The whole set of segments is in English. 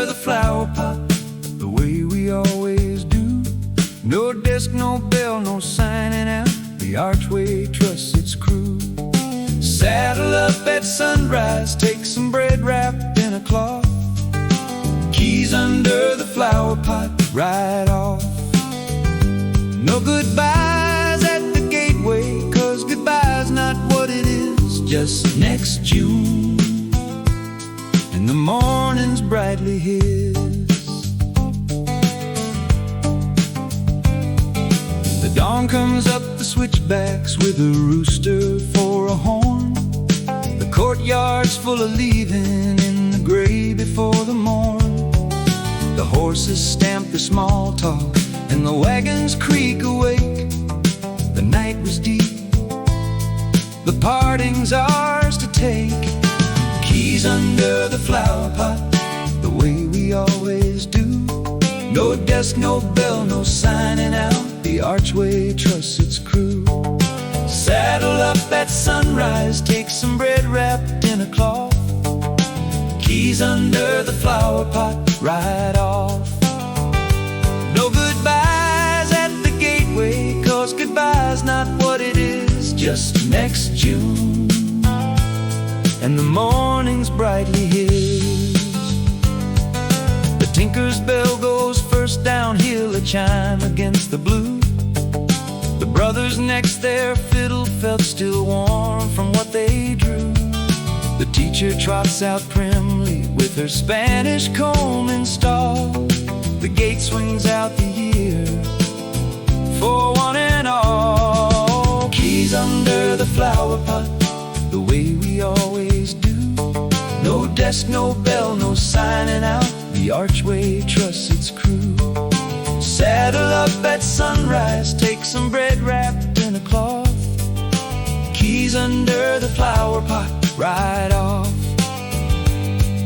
the flower pot, the way we always do. No desk, no bell, no signing out. The Archway trusts its crew. Saddle up at sunrise, take some bread wrapped in a cloth. Keys under the flower pot, ride off. No goodbyes at the gateway, 'cause goodbye's not what it is. Just next June, and the morning's brightly his. The dawn comes up the switchbacks with a rooster for a horn. The courtyard's full of leaving in the gray before the morn. The horses stamp the small talk and the wagons creak awake. The night was deep, the parting's ours to take. Keys under the flower pot, the way we always do. No desk, no bell, no signing out. The Archway trusts its crew. Saddle up at sunrise, take some bread wrapped in a cloth. Keys under the flower pot, ride off. No goodbyes at the gateway, 'cause goodbye's not what it is. Just next June, and the morning's brightly his. The tinker's bell goes first downhill, a chime against the blue. The brothers next, their fiddle felt still warm from what they drew. The teacher trots out primly with her Spanish comb installed. The gate swings out the year for one and all. Keys under the flower pot, the way we always do. No desk, no bell, no signing out. The Archway trusts its crew. Saddle up at sunrise, take some bread wrapped in a cloth. Keys under the flower pot, ride off.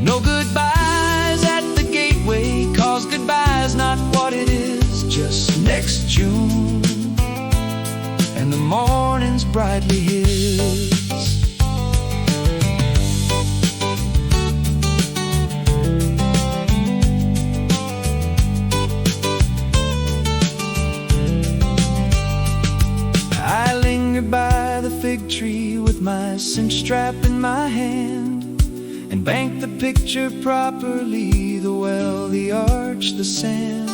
No goodbyes at the gateway, 'cause goodbye's not what it is. Just next June, and the morning's brightly his. I linger by the fig tree with my cinch strap in my hand, and bank the picture properly, the well, the arch, the sand.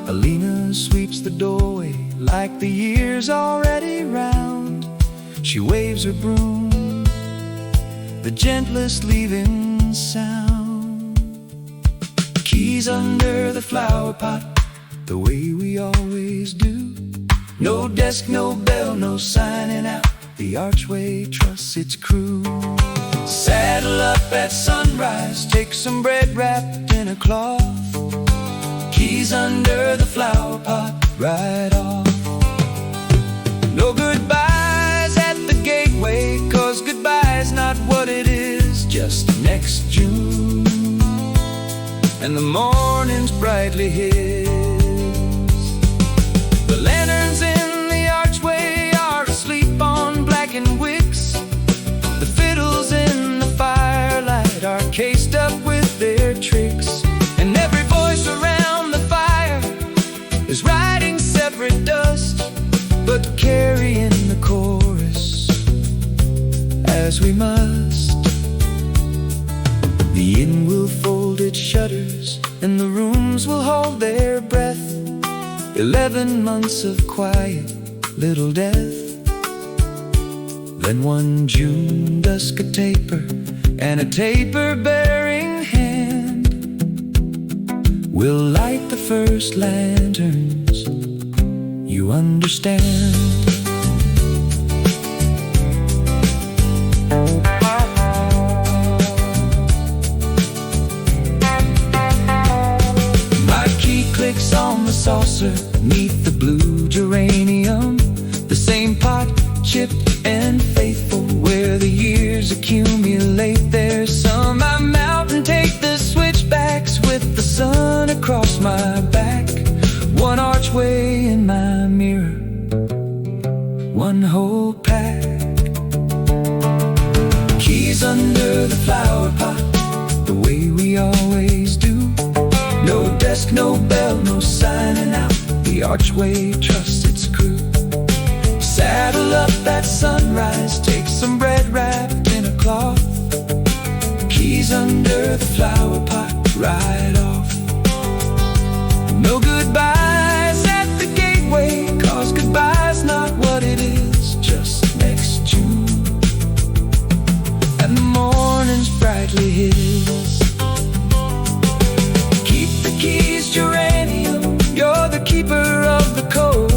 Alina sweeps the doorway like the year's already round. She waves her broom, the gentlest leaving sound. Keys under the flower pot, the way we always do. No desk, no bell, no signing out. The Archway trusts its crew. Saddle up at sunrise, take some bread wrapped in a cloth. Keys under the flower pot, ride off. No goodbyes at the gateway, 'cause goodbye's not what it is. Just next June, and the morning's brightly his. The lanterns in the Archway are asleep on blackened wicks. The fiddles in the firelight are cased up with their tricks. And every voice around the fire is writing separate dust, but carrying the chorus as we must. The inn will fold its shutters, and the rooms will hold their breath. 11 months of quiet, little death. Then one June dusk, a taper, and a taper-bearing hand will light the first lanterns, you understand. My key clicks on the saucer neath the blue geranium, the same pot, chipped and faithful, where the years accumulate. There's some I'm out and take the switchbacks with the sun across my back. One Archway in my mirror, one whole pack. Keys under the flower pot, the way we always do. desk, no bell, no signing out. The Archway trusts its crew. Saddle up at sunrise, take some bread wrapped in a cloth. Keys under the flower pot, ride off. No goodbyes at the gateway, 'cause goodbye's not what it is just next June. And the morning's brightly his. Keep the keys, geranium, you're the keeper of the code.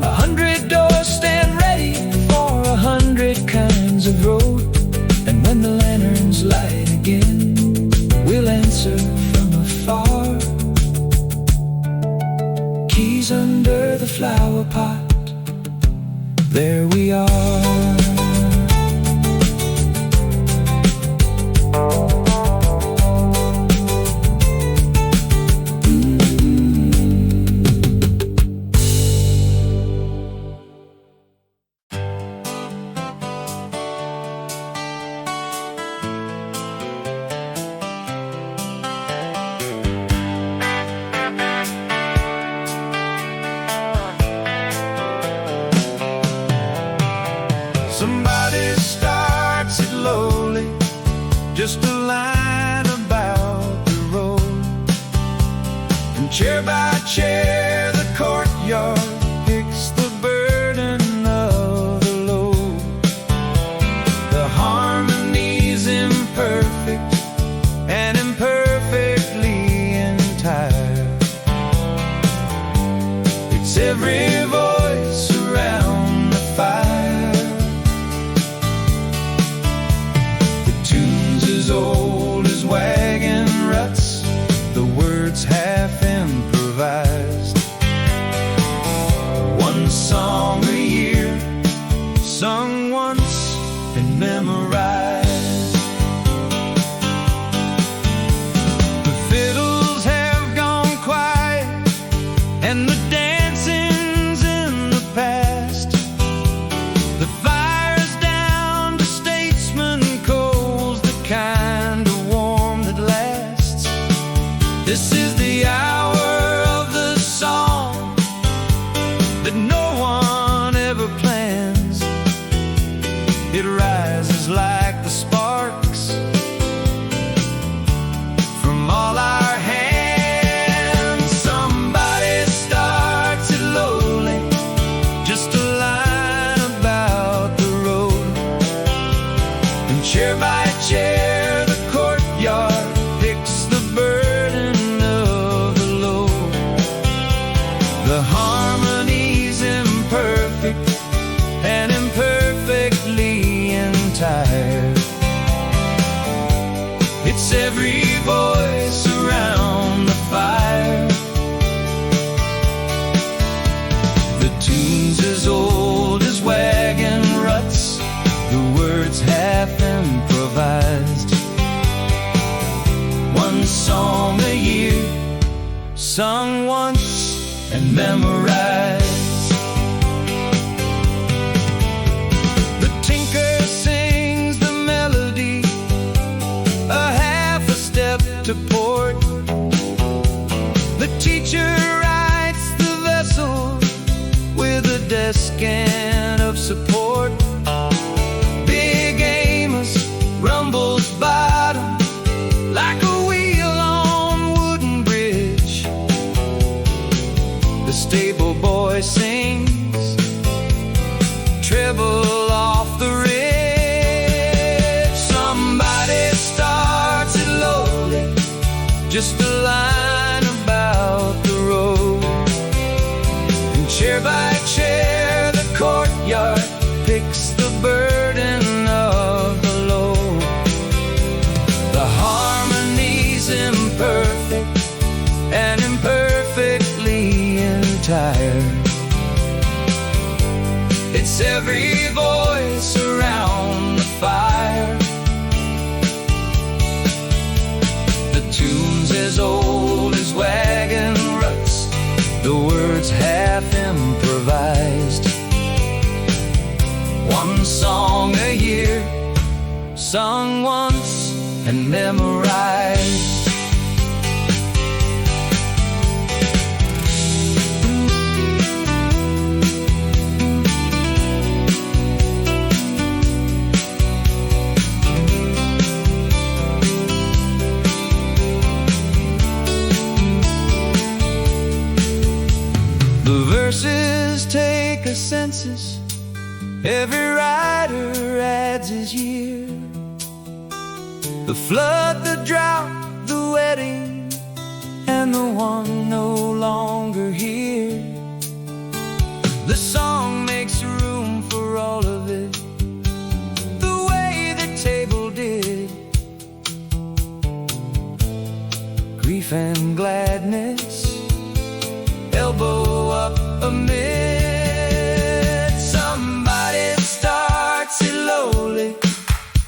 100 doors stand ready for 100 kinds of road. And when the lanterns light again, we'll answer from afar. Keys under the flower pot, there we are. Somebody starts it lowly, just a line about the road. And chair by chair, the courtyard picks the burden of the load. The harmonies imperfect and imperfectly entire. It's every voice around the fire. As old as wagon ruts, the words half improvised. One song a year, sung once and memorized. The fiddles have gone quiet and the dancing's in the past. The fire's down to statesman coals, the kind of warm that lasts. This is the hour of the song that no one ever plans. It rises like the sparks from all our hands. Somebody starts it lowly, just a line about the road. And chair by chair, the courtyard picks the burden of the load. The harmonies imperfect and imperfectly entire. It's every voice around the fire. The tune's as old as wagon ruts, the words half improvised. One song a year, sung once and memorized. The tinker sings the melody, a half a step to port. The teacher writes the vessel with a descant of support. Big Amos rumbles bottom like a wheel on wooden bridge. The stable boy sings treble off the ridge. Somebody starts it lowly, just a line about the road. And chair by chair, the courtyard picks the burden of the load. The harmonies imperfect and imperfectly entire. It's every voice around the fire. The tune's as old as wagon ruts, the words half improvised. One song a year, sung once and memorized. faces. Every rider adds his year. The flood, the drought, the wedding, and the one no longer here. The song makes room for all of it, the way the table did. Grief and gladness, elbow up amid. Somebody starts it lowly,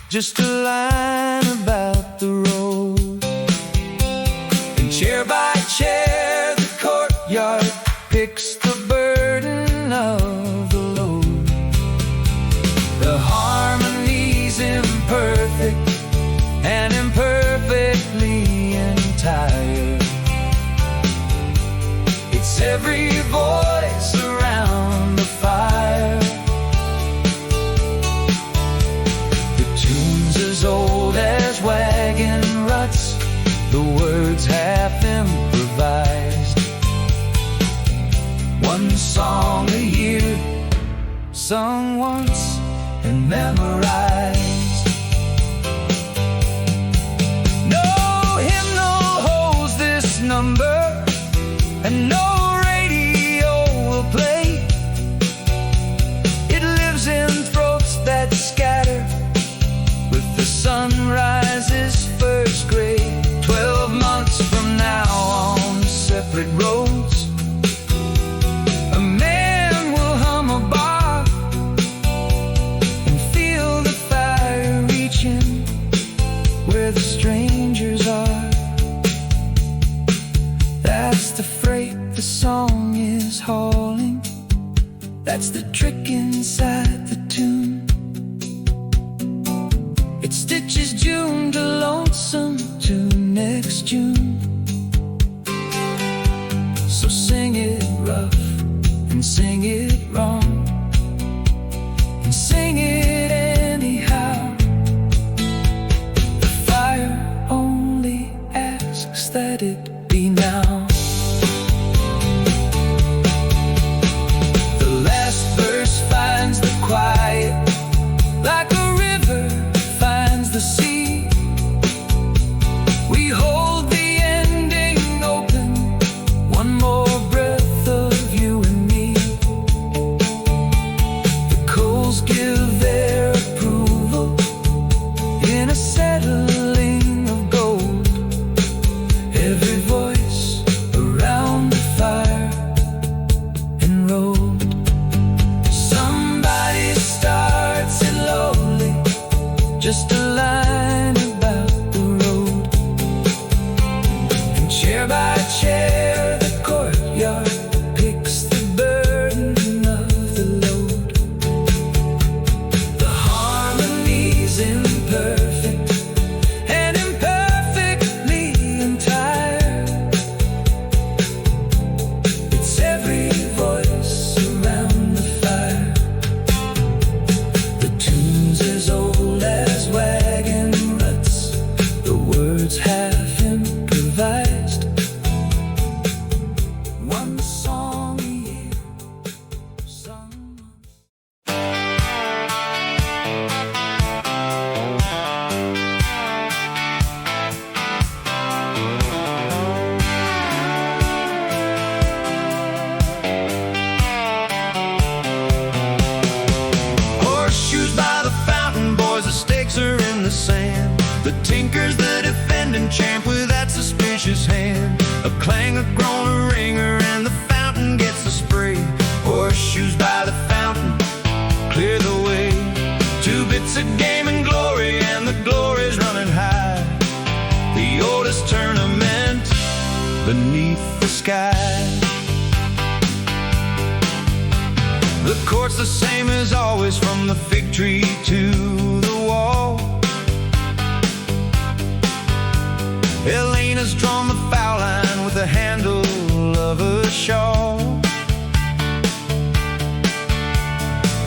just a line about the road. And chair by chair, the courtyard picks the burden of the load. The harmonies imperfect and imperfectly entire. It's every voice around the fire. The tune's as old as wagon ruts, the words half improvised. One song a year, sung once and memorized. No hymnal holds this number, and no radio will play. It lives in throats that scatter with the sunrise's first gray. 12 months from now on separate roads, a man will hum a bar and feel the fire reaching where the strangers are. That's the freight the song is hauling. That's the trick inside the tune. It stitches June to lonesome to next June. So sing it rough and sing it wrong and sing it anyhow. The fire only asks that it be now. The last verse finds the quiet like a river finds the sea. We hold the ending open, one more breath of you and me. The coals give their approval in a settling of gold. Every voice around the fire enrolled. Somebody starts it lowly, just a line about the road. And chair by chair, the courtyard picks the burden of the load. The harmonies imperfect and imperfectly entire. It's every voice around the fire. The tune's as old as wagon ruts, the words half improvised. One song a year, sung Horseshoes by the fountain, boys, the stakes are in the sand. The tinkers, the defending champ with that suspicious hand. A clang, a groan, a ringer, and the fountain gets the spray. Horseshoes by the fountain, clear the way. 2 bits of game and glory, and the glory's running high. The oldest tournament beneath the sky. The court's the same as always, from the fig tree to the wall. Elena's drawn the foul line with the handle of a shawl.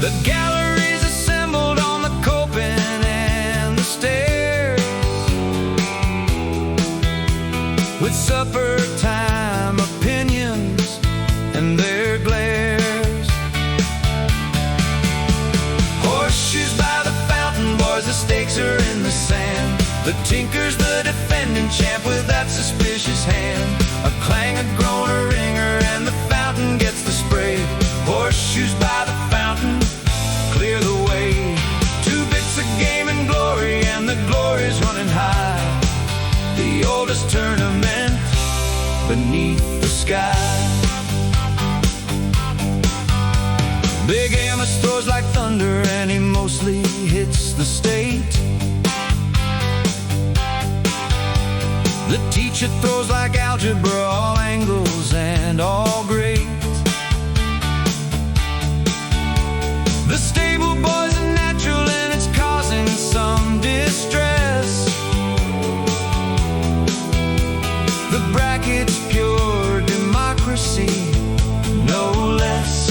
The gallery's assembled on the coping and the stairs, with supper time opinions and their glares. stakes are in the sand. The tinker's the defending champ with that suspicious hand. A clang, a groan, a ringer, and the fountain gets the spray. Horseshoes by the fountain clear the way. 2 bits of game and glory, and the glory's running high. The oldest tournament beneath the sky. Big Amos throws like thunder, and he mostly hits the state. The teacher throws like algebra, all angles and all grades. The stable boy's a natural, and it's causing some distress. The bracket's pure democracy, no less.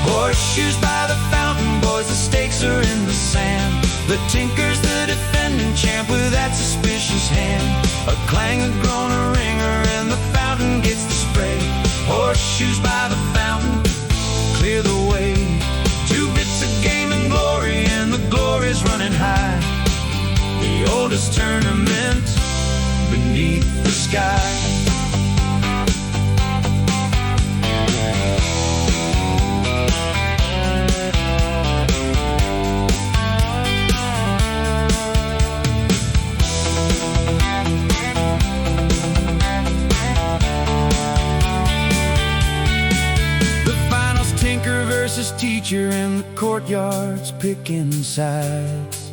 Horseshoes by the fountain, boys, the stakes are in the sand. The tinker's the defending champ with that suspicious hand. A clang, a groan, a ringer, and the fountain gets the spray. Horseshoes by the fountain clear the way. 2 bits of game and glory, and the glory's running high. The oldest tournament beneath the sky. Teacher in the courtyard's picking sides.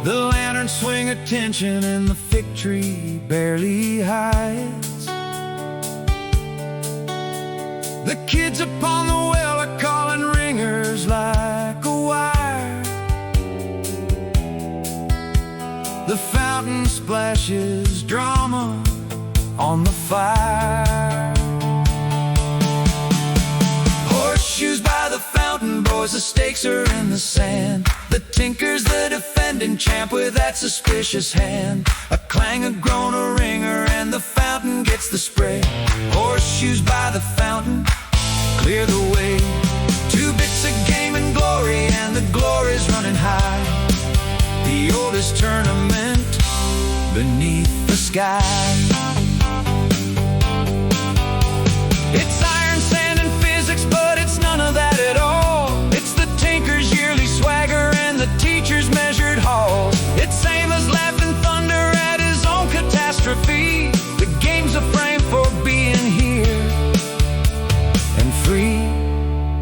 The lanterns swing attention, and the fig tree barely hides. The kids upon the well are calling ringers like a wire. The fountain splashes drama on the fire. Horseshoes by the fountain, boys, the stakes are in the sand. The tinker's the defending champ with that suspicious hand. A clang, a groan, a ringer, and the fountain gets the spray. Horseshoes by the fountain clear the way. 2 bits of game and glory, and the glory's running high. The oldest tournament beneath the sky. It's iron, sand, and physics, but it's none of that at all. It's the tinker's yearly swagger and the teacher's measured halls. It's Amos laughing thunder at his own catastrophe. The game's a frame for being here and free.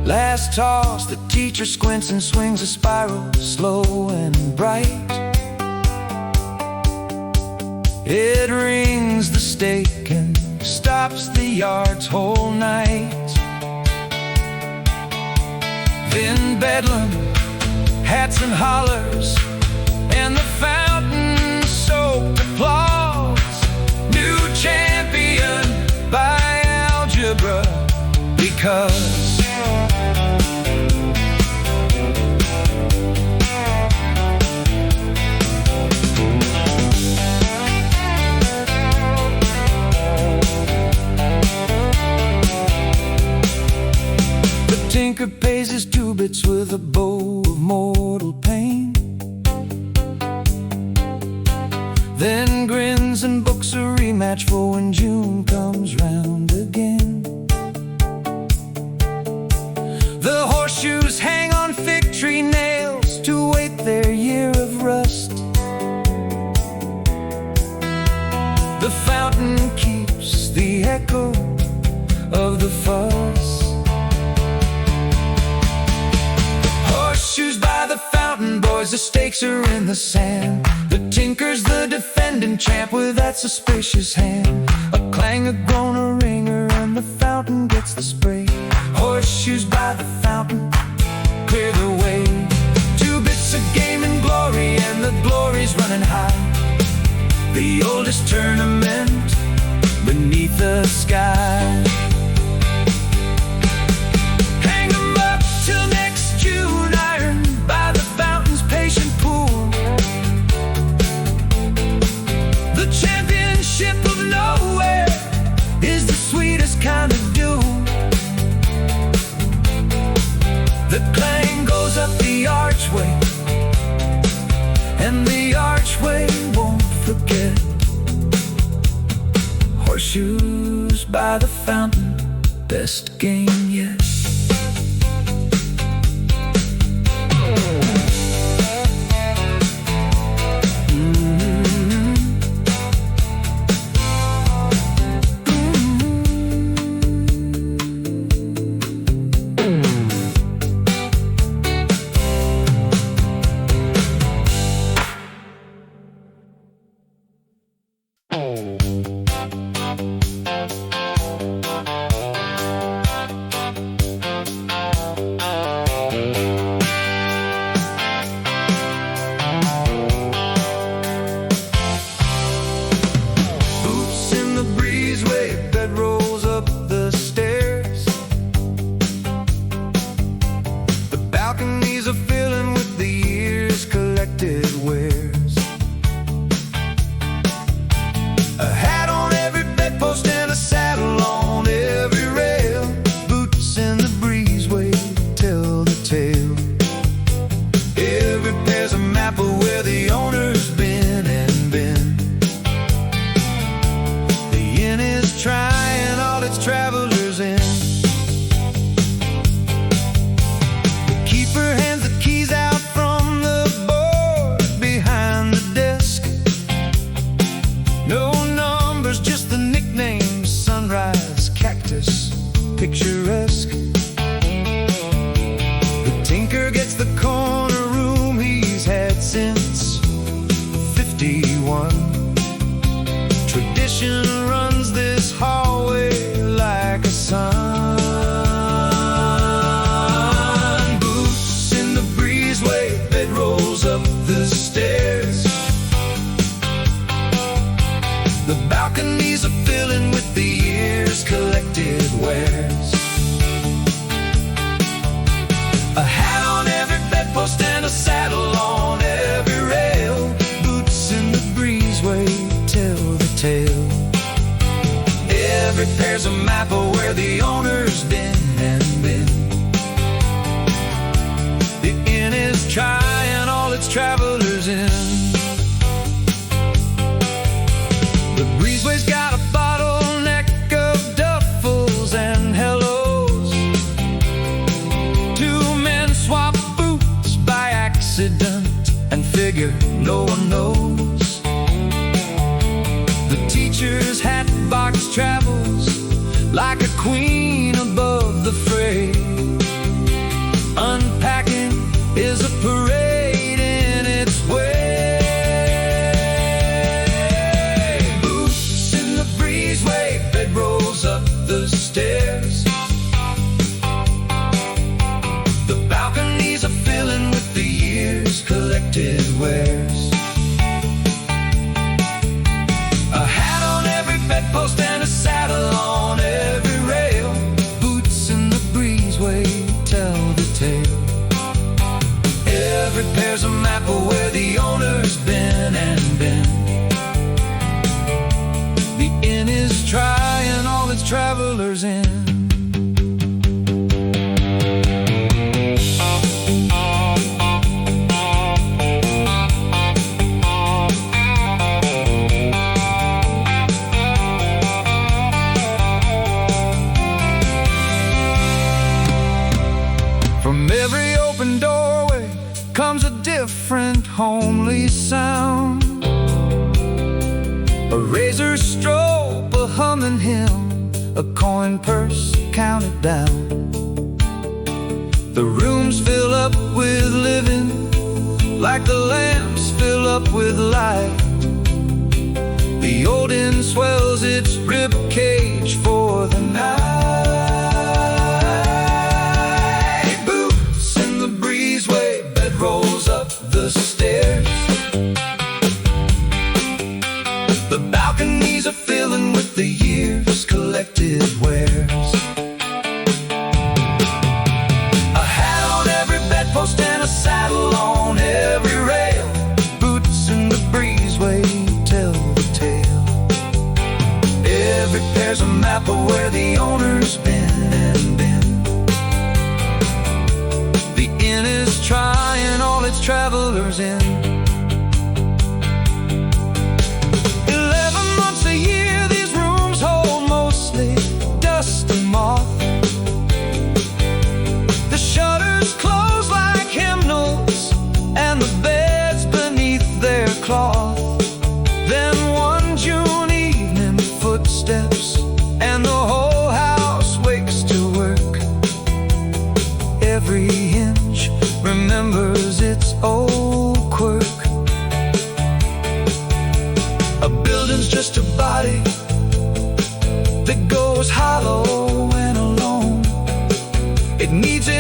Last toss, the teacher squints and swings a spiral, slow and bright. It rings the stake and stops the yard's whole night. Then bedlam, hats and hollers, and the fountain soaked applause. New champion by algebra, because tinker pays his 2 bits with a bow of mortal pain. Then grins and books a rematch for when June comes round again. The horseshoes hang on fig tree nails to wait their year of rust. The fountain keeps the echo of the fuss. Horseshoes by the fountain, boys, the stakes are in the sand. The tinker's the defending champ with that suspicious hand. A clang, a groan, a ringer, and the fountain gets the spray. Horseshoes by the fountain clear the way. 2 bits of game and glory, and the glory's running high. The oldest tournament beneath the sky. Hang 'em up till next June, iron by the fountain's patient pool. The championship of nowhere is the sweetest kind of doom. game yet. Balconies are filling with the years collected wares. A hat on every bedpost and a saddle on every rail. Boots in the breezeway tell the tale. Every pair's a map of where the owner's been and been. The inn is trying all its travelers in. Picturesque. The tinker gets the corner room he's had since 51. Tradition runs this hallway like a sun. Boots in the breezeway, bed rolls up the stairs. The balconies are filling with the years collected wares. A hat on every bedpost and a saddle on every rail. Boots in the breezeway tell the tale. Every pair's a map of where the owner's been and been. The inn is trying all its travelers in. The breezeway's got a bottleneck of duffels and hellos. Two men swap boots by accident and figure no one knows. The teacher's hat box travels like a queen above the fray. Unpacking is a parade in its way. Up the stairs. The balconies are filling with the years collected wares. A hat on every bedpost and a saddle on every rail. Boots in the breezeway tell the tale. Every pair's a map of where the owner's been and been. The inn is trying all its travelers in. From every open doorway comes a different homely sound. A razor stroke, a humming hymn, a coin purse counted down. The rooms fill up with living, like the lamps fill up with light. The old inn swells its rib cage for the night. Boots in the breezeway, bed rolls up the stairs. The balconies are filling with the years collected wares. A hat on every bedpost and a saddle on every rail. Boots in the breezeway tell the tale. Every pair's a map of where the owner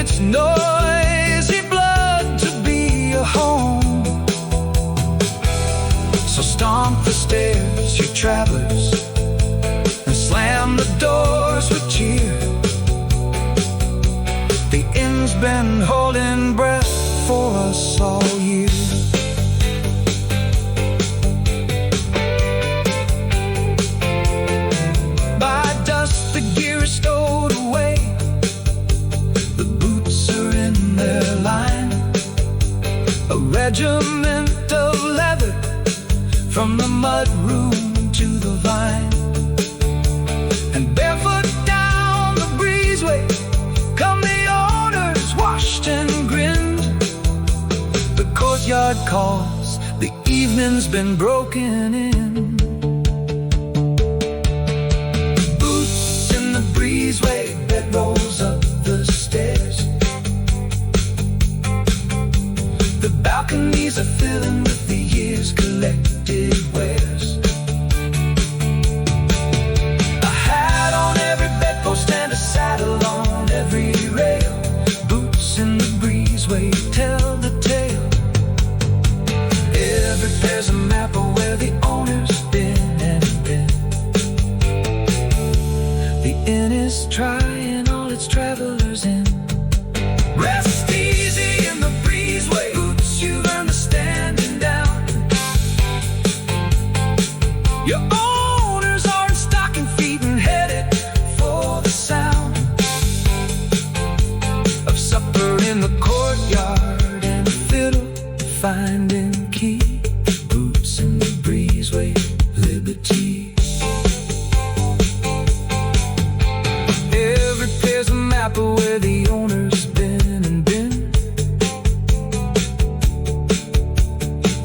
its noisy blood to be a home. So stomp the stairs, you travelers, and slam the doors with cheer. The inn's been holding breath for us all year. By dusk the gear is stowed away, the boots are in their line, a regiment of leather from the mud room to the vine. And barefoot down the breezeway come the owners, washed and grinned. The courtyard calls, the evening's been broken in. Boots in the breezeway, bed rolls up the stairs. The balconies are filling with the years' collected wares. A hat on every bedpost and a saddle on every rail. Boots in the breezeway tell the tale. Every pair's a map of where the owner's been and been. The inn is trying all its travelers in. Rest easy in the breezeway, boots, you've earned the standing down. Your owners are in stocking feet and headed for the sound of supper in the courtyard and a fiddle finding key. Boots in the breezeway, liberty. Every pair's a map of where the owner's been and been.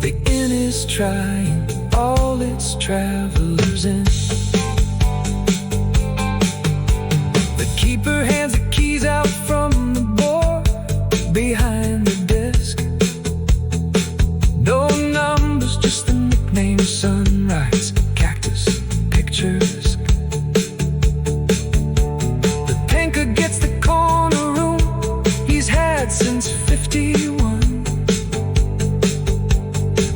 The inn is trying all its travelers in. The keeper hands the keys out from the board behind the desk. No numbers, just the nickname, sunrise, cactus, pictures. The tanker gets the corner room he's had since 51.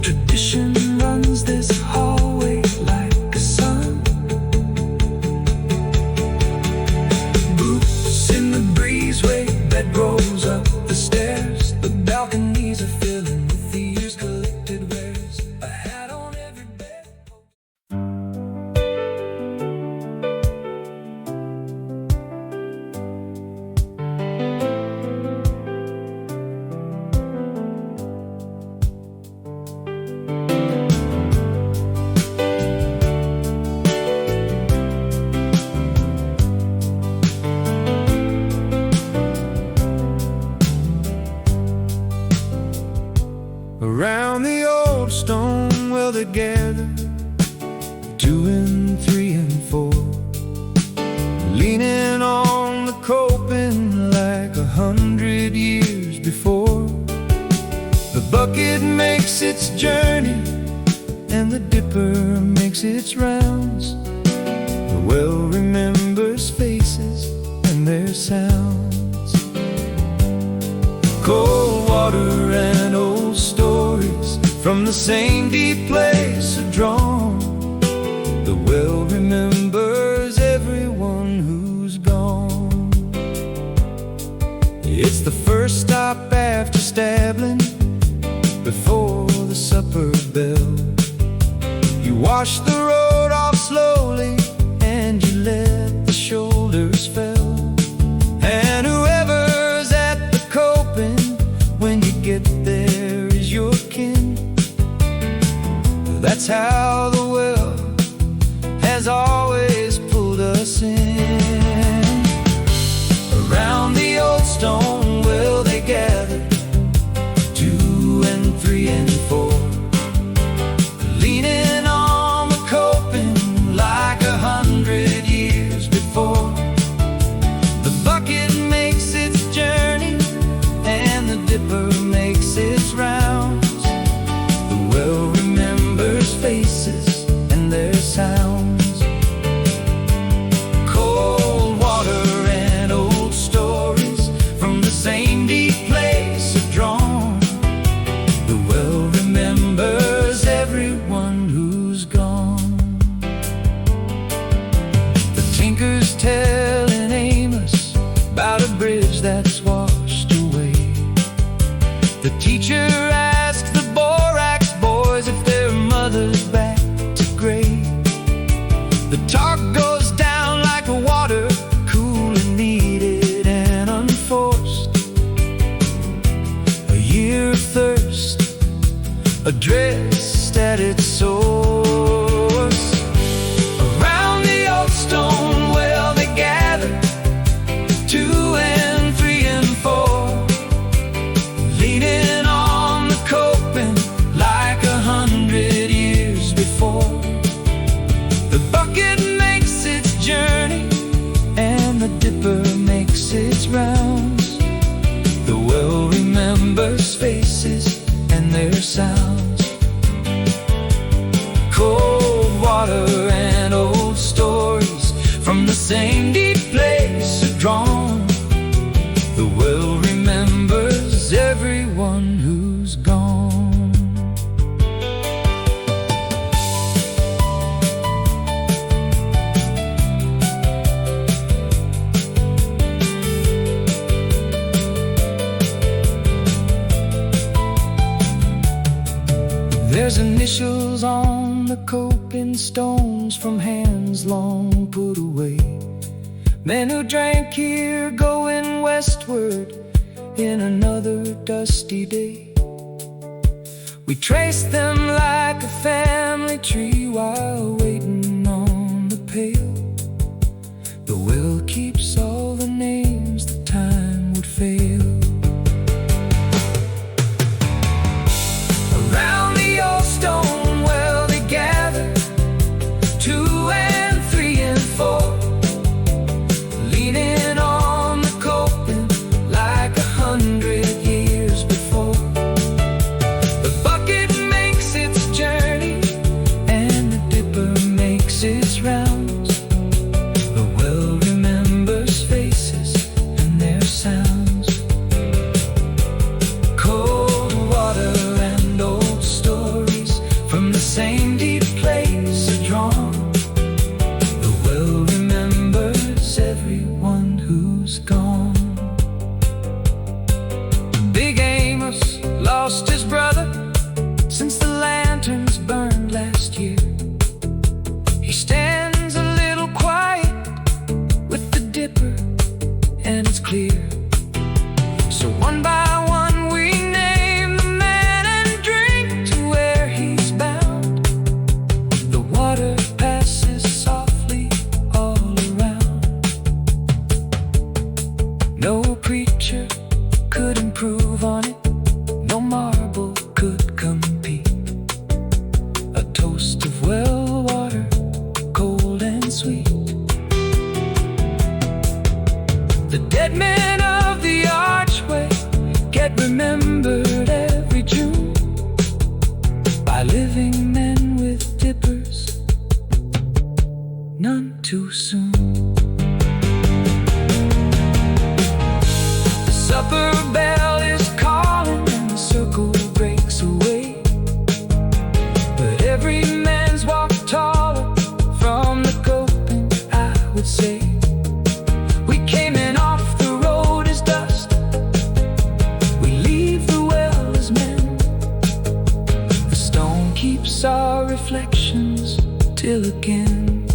Tradition runs this hallway like a sun. Boots in the breezeway, bed rolls up the stairs. The balconies are filling with the years' collected wares. A hat on every bed. Around the old stone well they gather, 2 and 3 and 4, leaning on the coping like 100 years before. The bucket makes its journey and the dipper makes its rounds. The well remembers faces and their sounds. Cold water and old stories from the same deep place are drawn. The well remembers everyone who's gone. It's the first stop after stabling, before the supper bell. You wash the road off slowly and you let the shoulders fell. And whoever's at the coping when you get there is your kin. That's how the well has always pulled us in. Around the old stone well they gather, 2 and 3 and 4, leaning on the coping like 100 a bridge that's washed away. The teacher asks the borax boys if their mother's back to gray. The talk goes down like water, cool and needed and unforced. A year of thirst, addressed at its source. Around the old stone well they gather, 2 and 3 and 4, leaning on the coping like 100 years before. The bucket makes its journey and the dipper makes its rounds. The well remembers faces and their sounds. Cold water and old stories from the same deep place are drawn. The well remembers everyone who's gone. There's initials on the coping stones from hands long put away. Men who drank here going westward in another dusty day. We trace them like a family tree while waiting on the pail. The well keeps all the names the time would fail. Around the old stone well they gather, 2 and 3 and 4, leaning on the coping like 100 years before. The bucket makes its journey and the dipper makes its rounds. The well remembers faces and their sounds. Cold water and old stories from the same deep place are drawn. The well remembers everyone who's gone. Big Amos lost his brother since the lanterns burned last year. He stands a little quiet with the dipper and it's clear. So one by one we name the man and drink to where he's bound. The water passes softly all around. No preacher could improve on it, no marble could compete. A toast of well water, cold and sweet. The dead men of the Archway get remembered every June by living men with dippers, none too soon. The supper bell is calling and the circle breaks away, but every man's walked taller from the coping, I would say. We came in off the road as dust, we leave the well as men. The stone keeps our reflections till again.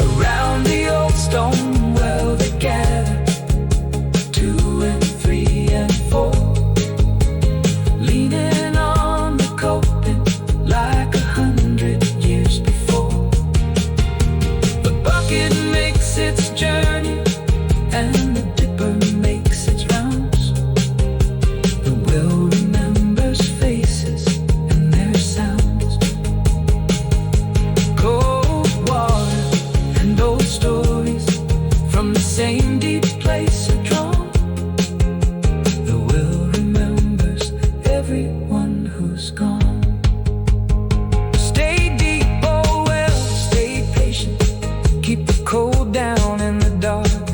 Around the old stone well they gather, 2 and 3 and 4, leaning on the coping like 100 years before. The bucket makes its journey and the dipper makes its rounds. The well remembers faces and their sounds. Cold water and old stories from the same deep place are drawn. The well remembers everyone who's gone. Stay deep, oh well, stay patient. Keep the cold down in the dark.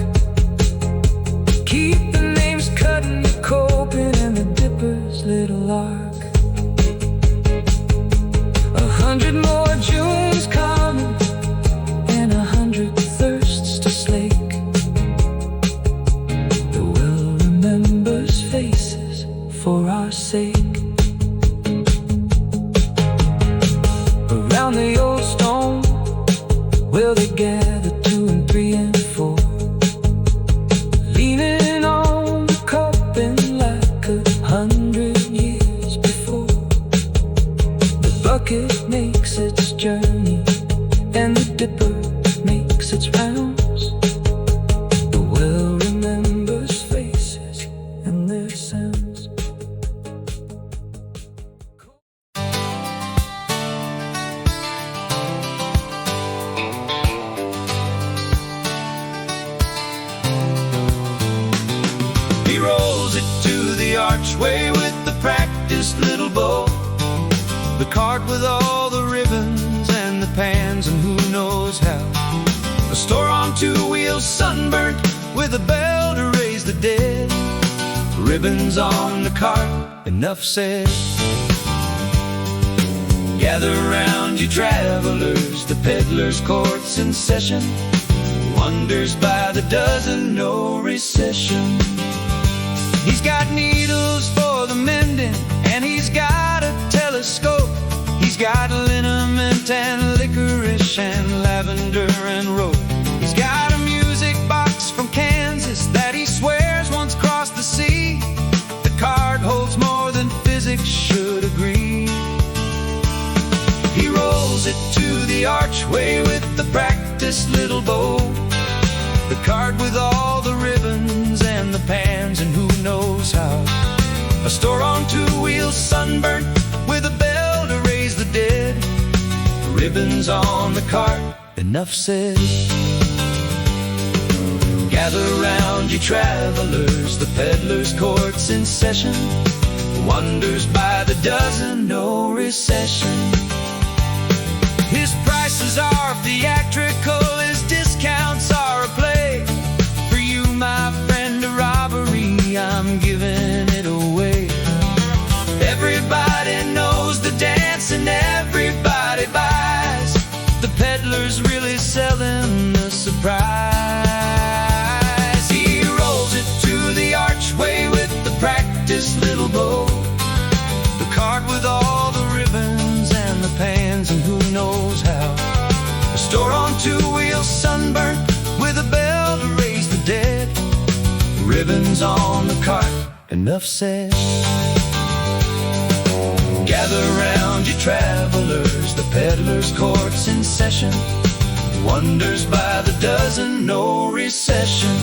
Keep the names cut in the coping and the dipper's little arc. 100 more Junes coming and 100 thirsts to endless lake. The well remembers faces for our sake. Around the old stone where they gather 2 and 3 and 4, leaning on the cupping like 100 years before. The bucket makes its journey and the dipper makes its rounds. The well remembers faces and their sounds. He rolls it to the archway with the practiced little bow, the cart with all the ribbons and the pans and who knows how. A store on 2 wheels, sunburnt, with a bell to raise the dead. Ribbons on the cart, enough said. Gather round, you travelers, the peddler's court's in session. Wonders by the dozen, no recession. He's got needles for the mending, and he's got a telescope. He's got liniment and licorice and lavender and rope. He's got a music box from Kansas that he swears once crossed the sea. The card holds more than physics should agree. He rolls it to the archway with the practiced little bow, the card with all the ribbons and the pans and who knows how. A store on 2 wheels, sunburnt, with a bell to raise the dead. Ribbons on the cart, enough said. Gather round, you travelers, the peddler's court's in session. Wonders by the dozen, no recession. His prices are theatrical, his discounts are a play. For you, my friend, a robbery, I'm giving it away. Everybody knows the dance and everybody buys. The peddler's really selling the surprise. He rolls it to the archway with the practiced little bow, the cart with all the ribbons and the pans and who knows how. A store on 2 wheels, sunburnt, with a bell to raise the dead. Ribbons on the cart, enough said. Gather round, you travelers, the peddler's court's in session. Wonders by the dozen, no recession.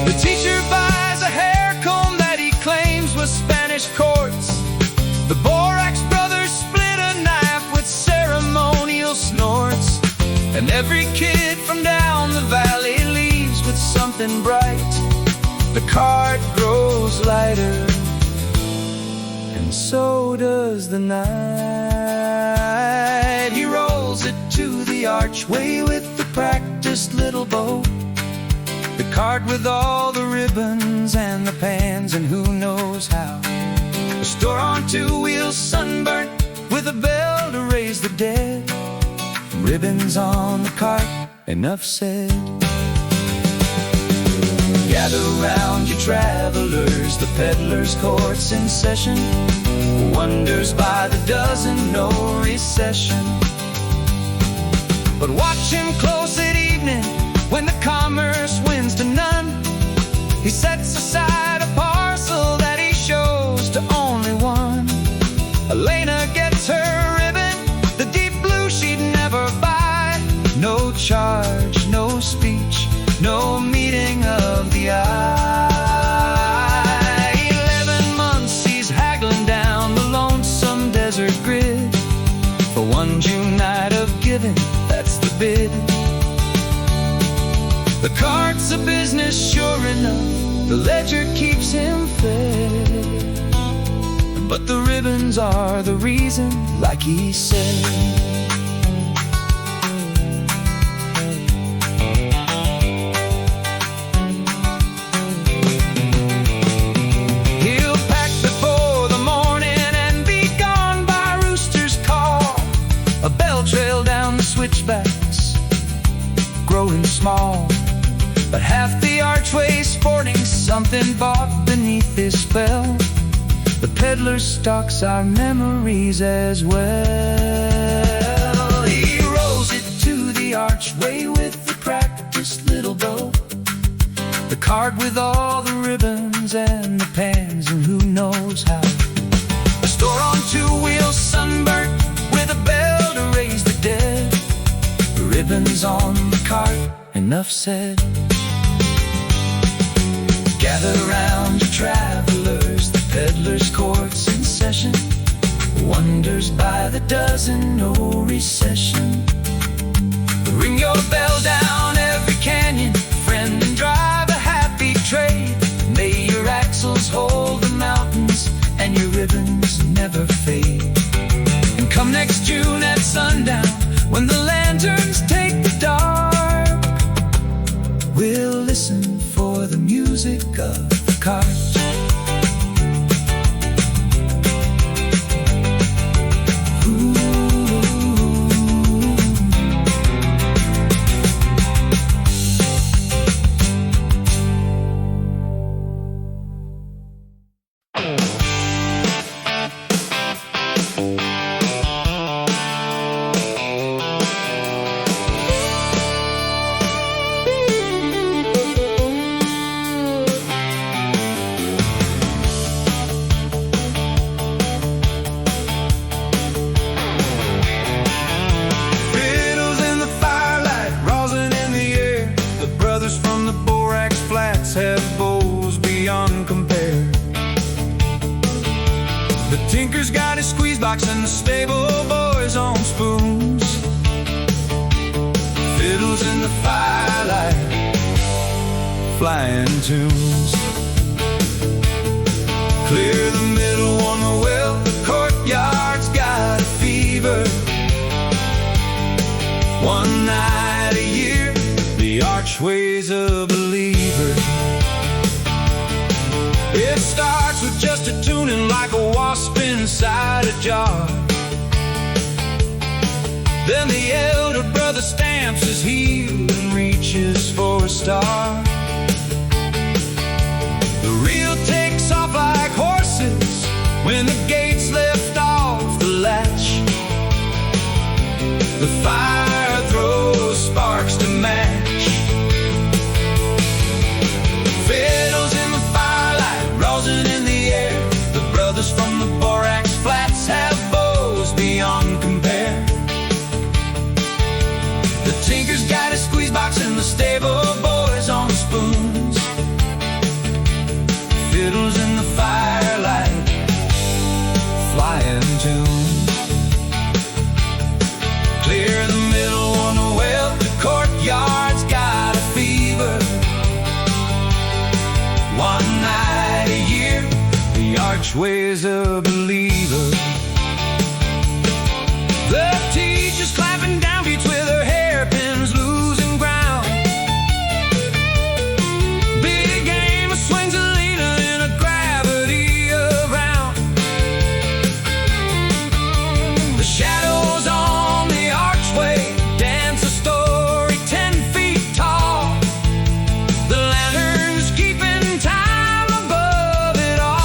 The teacher buys a hair comb that he claims was Spanish quartz. The borax brothers split a knife with ceremonial snorts. And every kid from down the valley leaves with something bright. The cart grows lighter, and so does the night. He rolls it to the archway with the practiced little bow, the cart with all the ribbons and the pans and who knows how. A store on 2 wheels, sunburnt, with a bell to raise the dead. Ribbons on the cart, enough said. Gather round, you travelers, the peddler's court's in session. Wonders by the dozen, no recession. But watch him close at evening when the commerce wins to none. He sets aside a parcel that he shows to only one. Elena gets her ribbon, the deep blue she'd never buy. No charge, no speech, no meeting of the eye. 11 months he's haggling down the lonesome desert grid. For one June night of giving, that's the bid. The cart's a business, sure enough, the ledger keeps him fed. But the ribbons are the reason, like he said. this spell. The peddler stalks our memories as well. He rolls it to the archway with the practiced little bow, the cart with all the ribbons and the pans and who knows how. A store on two wheels, sunburnt, with a bell to raise the dead. The ribbons on the cart, enough said. Gather round, you travelers, the peddler's court's in session. Wonders by the dozen, no recession. Ring your bell down every canyon, friend, and drive a happy trade. May your axles hold the mountains and your ribbons never fade. And come next June at sundown, when the lanterns take the dark, we'll listen for the music of the cart. The tinker's got his squeeze box and the stable boys on spoons. Fiddles in the firelight, flying tunes. Clear the middle on the well, the courtyard's got a fever. One night a year, the Archway's a believer. It starts with just a tuning like a wasp inside a jar. Then the elder brother stamps his heel and reaches for a star. The reel takes off like horses when the gates lift off the latch. The fire throws sparks to match. Fiddles in the firelight, rosin in the air. The brothers from the borax flats have bows beyond compare. The tinker's got his squeeze box and the stable boys on spoons. Fiddles in the firelight, flying tunes. Clear the middle on the well, the courtyard's got a fever. One night a year, the Archway's a believer. The teacher's clapping downbeats with her hairpins losing ground. Big game swings a leader in a gravity around. The shadows on the archway dance a story 10 feet tall. The lanterns keeping time above it all.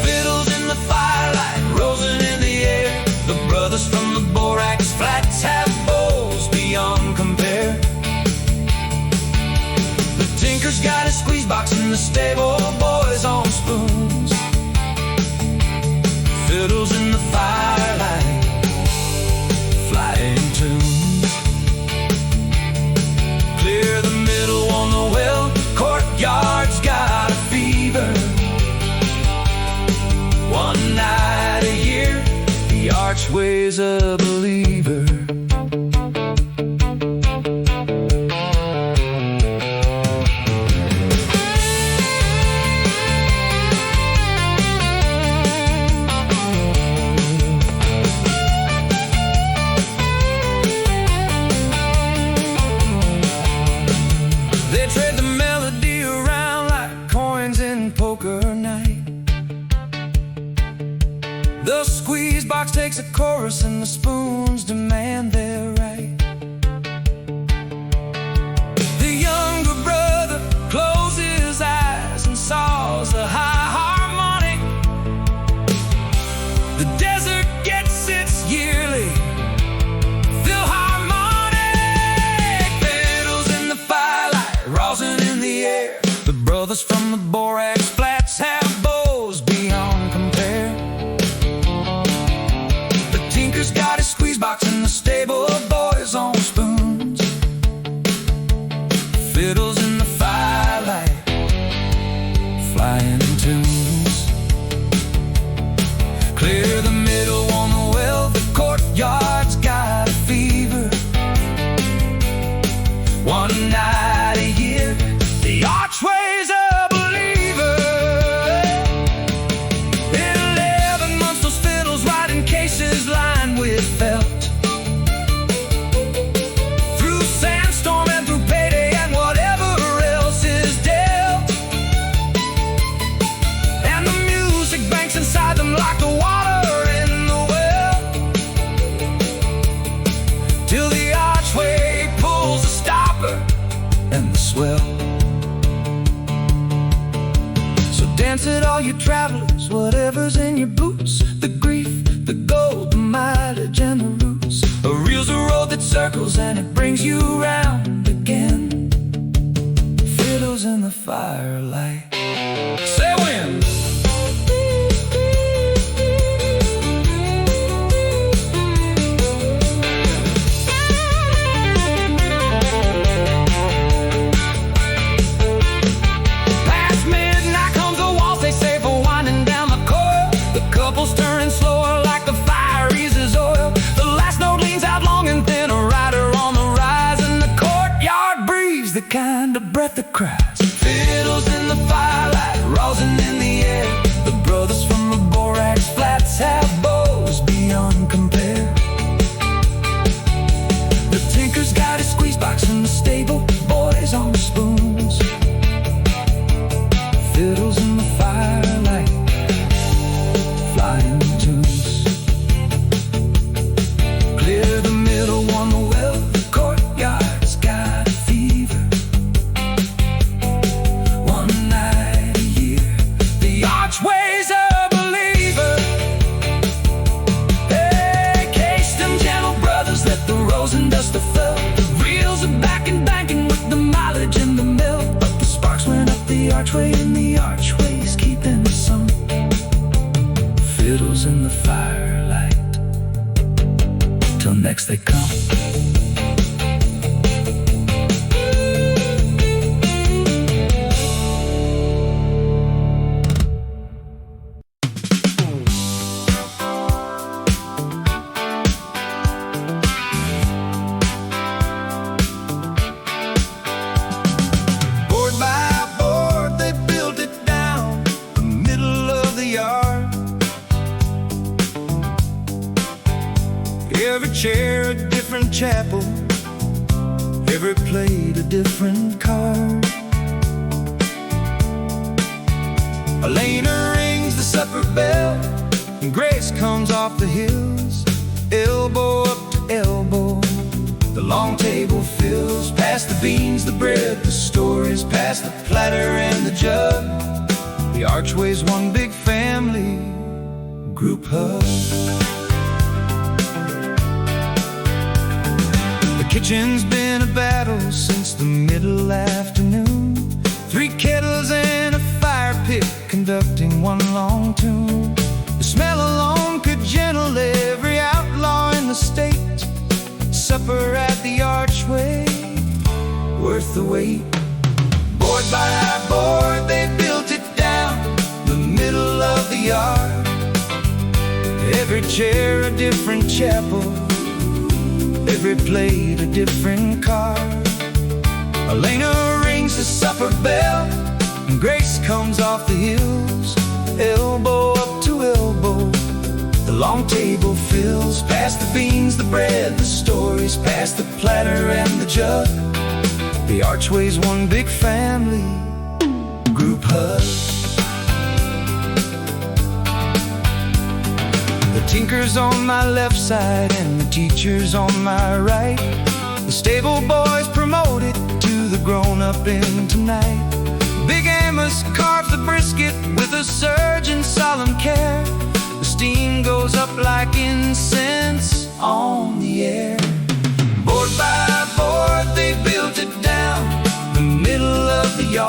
Fiddles in the firelight, rosin in the air. The brothers from the borax flats have bows beyond compare. The tinker's got his squeeze box and the stable boys on spoons. Fiddles in the firelight, flying tunes. Clear the middle on the well, courtyard's got a fever. One night a year, the Archway's a believer. They trade the melody around like coins in poker night. The squeeze box takes a chorus and the spoons demand their right. The younger brother closes the air. The brothers from the borax flats have bows beyond compare. The tinker's got his squeeze box in the stable, boys on spoons. Fiddles in the firelight, flying tunes. Clear the middle on the well, the courtyard's got a fever. One night a year, the Archway's a believer. In 11 months, those fiddles ride in cases lined with felt. Through sandstorm and through payday and whatever else is dealt. And the music banks inside them like the water in the well. Till the Archway pulls the stopper and the swell. Dance it, all you travelers, whatever's in your boots. The grief, the gold, the mileage, and the roots. A reel's a road that circles and it brings you round again. Fiddles in the firelight. Say when. Turning slower like the fire eases oil. The last note leans out long and thin, a rider on the rise, and the courtyard breathes the kind of breath that cries. Fiddles in the firelight, rosin in the air. The brothers from the borax flats have bows beyond compare. The tinker's got his squeeze box in the stable, boys on spoons. Fiddles in the firelight, flying tunes. Clear the middle on the well, the courtyard's got a fever. One night a year, the Archway's a believer. Hey, case them gentle brothers, let the rose and dust have fell. The reels are back and banking with the mileage in the mill. But the sparks went up the archway and the Archway's keeping the sun. Fiddles in the firelight, till next they come. Board by board, they built it down the middle of the yard. Every chair a different chapel, every plate a different card. Elena rings the supper bell, and Grace comes off the hills, elbow up to elbow. The long table fills, past the beans, the bread, the stories, past the platter and the jug. The Archway's one big family, group hug. Kitchen's been a battle since the middle afternoon. 3 kettles and a fire pit conducting one long tune. The smell alone could gentle every outlaw in the state. Supper at the Archway, worth the wait. Board by board, they built it down the middle of the yard. Every chair a different chapel, every plate a different card. Elena rings the supper bell, and Grace comes off the hills, elbow up to elbow. The long table fills, past the beans, the bread, the stories, past the platter and the jug. The Archway's one big family, group hug. The tinker's on my left side and the teacher's on my right. The stable boys promoted to the grown-up in tonight. Big Amos carves the brisket with a surgeon's solemn care. The steam goes up like incense on the air. Board by board, they built it down the middle of the yard.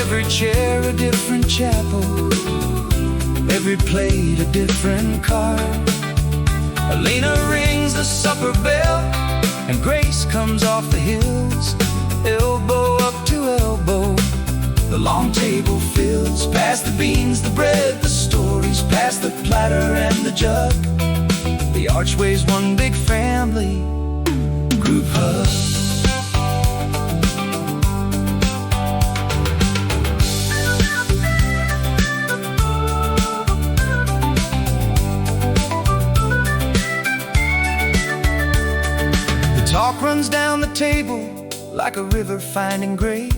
Every chair a different chapel, every plate a different card. Elena rings the supper bell, and Grace comes off the hills. Elbow up to elbow, the long table fills. Pass the beans, the bread, the stories, pass the platter and the jug. The Archway's one big family, group hug. Talk runs down the table like a river finding grave.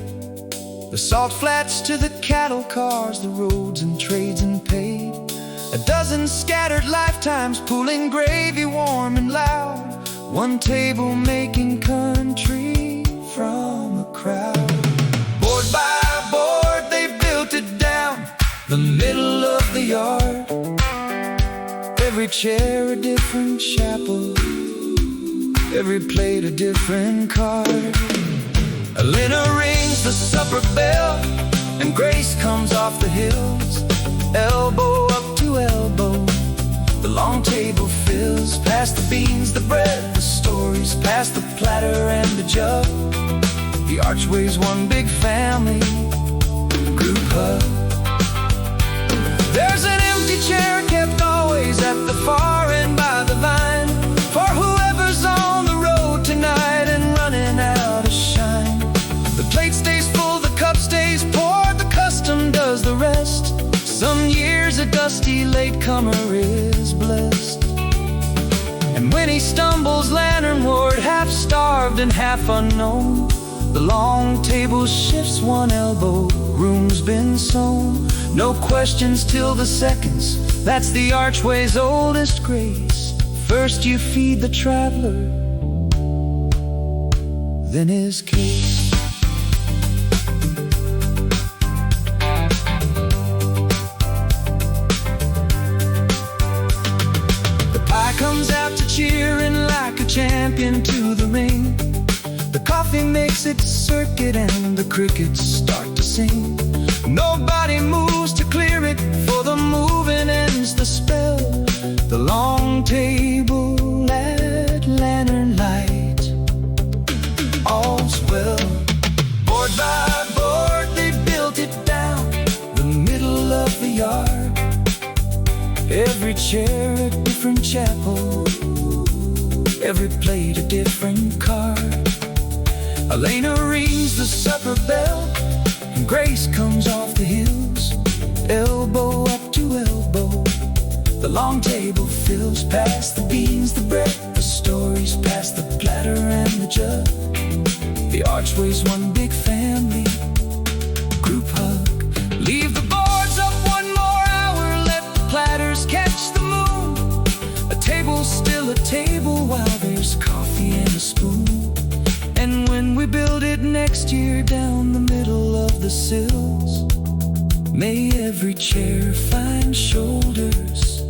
The salt flats to the cattle cars, the roads and trades and paid. A dozen scattered lifetimes pooling gravy warm and loud. One table making country from a crowd. Board by board they built it down the middle of the yard. Every chair a different chapel, every plate a different card. Elena rings the supper bell, and Grace comes off the hills. Elbow up to elbow, the long table fills. Pass the beans, the bread, the stories, pass the platter and the jug. The Archway's one big family, group hug. There's an empty chair kept always at the far end by the vine, for whoever's on the road tonight and running out of shine. The plate stays full, the cup stays poured, the custom does the rest. Some years a dusty latecomer is blessed. And when he stumbles lantern-ward, half starved and half unknown, the long table shifts one elbow, room's been sown. No questions till the seconds, that's the Archway's oldest grace. First you feed the traveler, then his case. The pie comes out to cheering like a champion to the ring. The coffee makes its circuit and the crickets start to sing. Nobody moves to clear it, for the moving ends the spell. The long table at lantern light, all's well. Board by board they built it down the middle of the yard. Every chair a different chapel, every plate a different card. Elena rings the supper bell, and Grace comes off the hills. Elbow up to elbow, the long table fills. Past the beans, the bread, the stories, past the platter and the jug. The Archway's one big family, group hug. Leave the boards up one more hour, let the platters catch the moon. A table's still a table while there's coffee and a spoon. And when we build it next year down the middle of the sills, may every chair find shoulders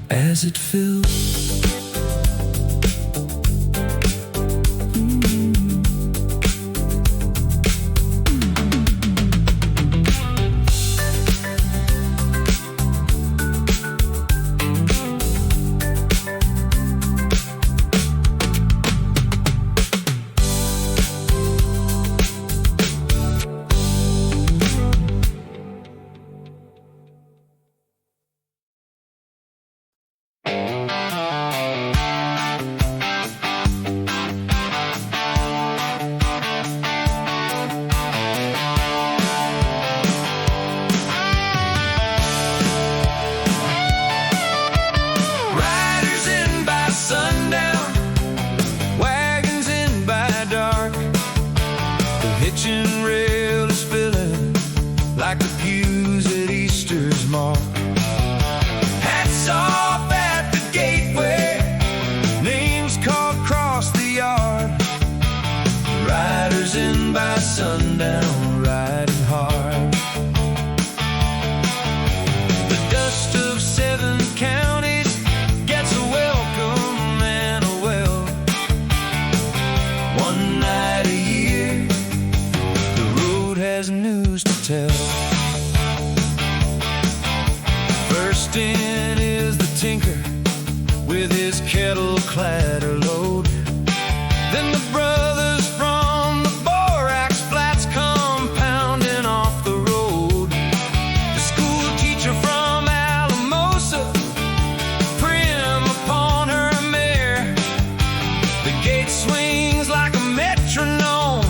as it fills. Sundown, wagons in by dark. The hitching rail is filling like the pews at Easter's mark. Hats off at the gateway, names called across the yard. Riders in by sundown, riding hard. The dust of 7 counties gets a welcome and a well. One night a year, the road has new tell. First in is the tinker with his kettle clatter load. Then the brothers from the borax flats come pounding off the road. The school teacher from Alamosa, prim upon her mare. The gate swings like a metronome,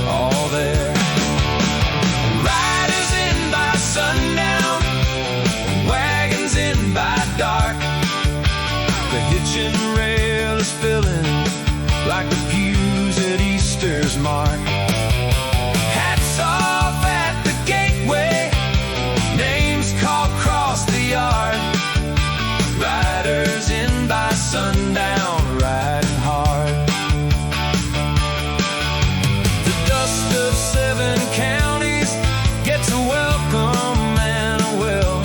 all there. Riders in by sundown, wagons in by dark. The hitching rail is filling like the pews at Easter's mark. Hats off at the gateway, names called across the yard. Riders in by sundown, riding hard. The dust of 7 counties gets a welcome and a will.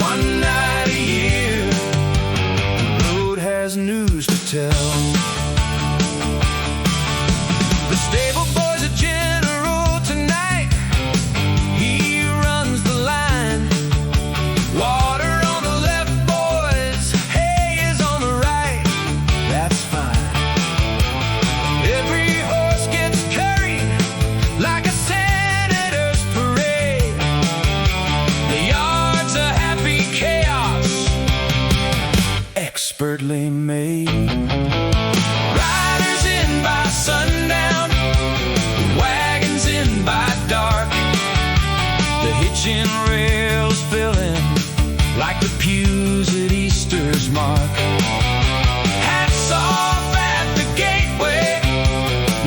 One night a year, the road has news to tell. The stable boy's a general tonight. He runs the line. Water on the left, boys, hay is on the right. That's fine. Every horse gets carried like a senator's parade. The yard's a happy chaos, expertly made. Riders in by sundown, wagons in by dark. The hitching rails filling like the pews at Easter's mark. Hats off at the gateway,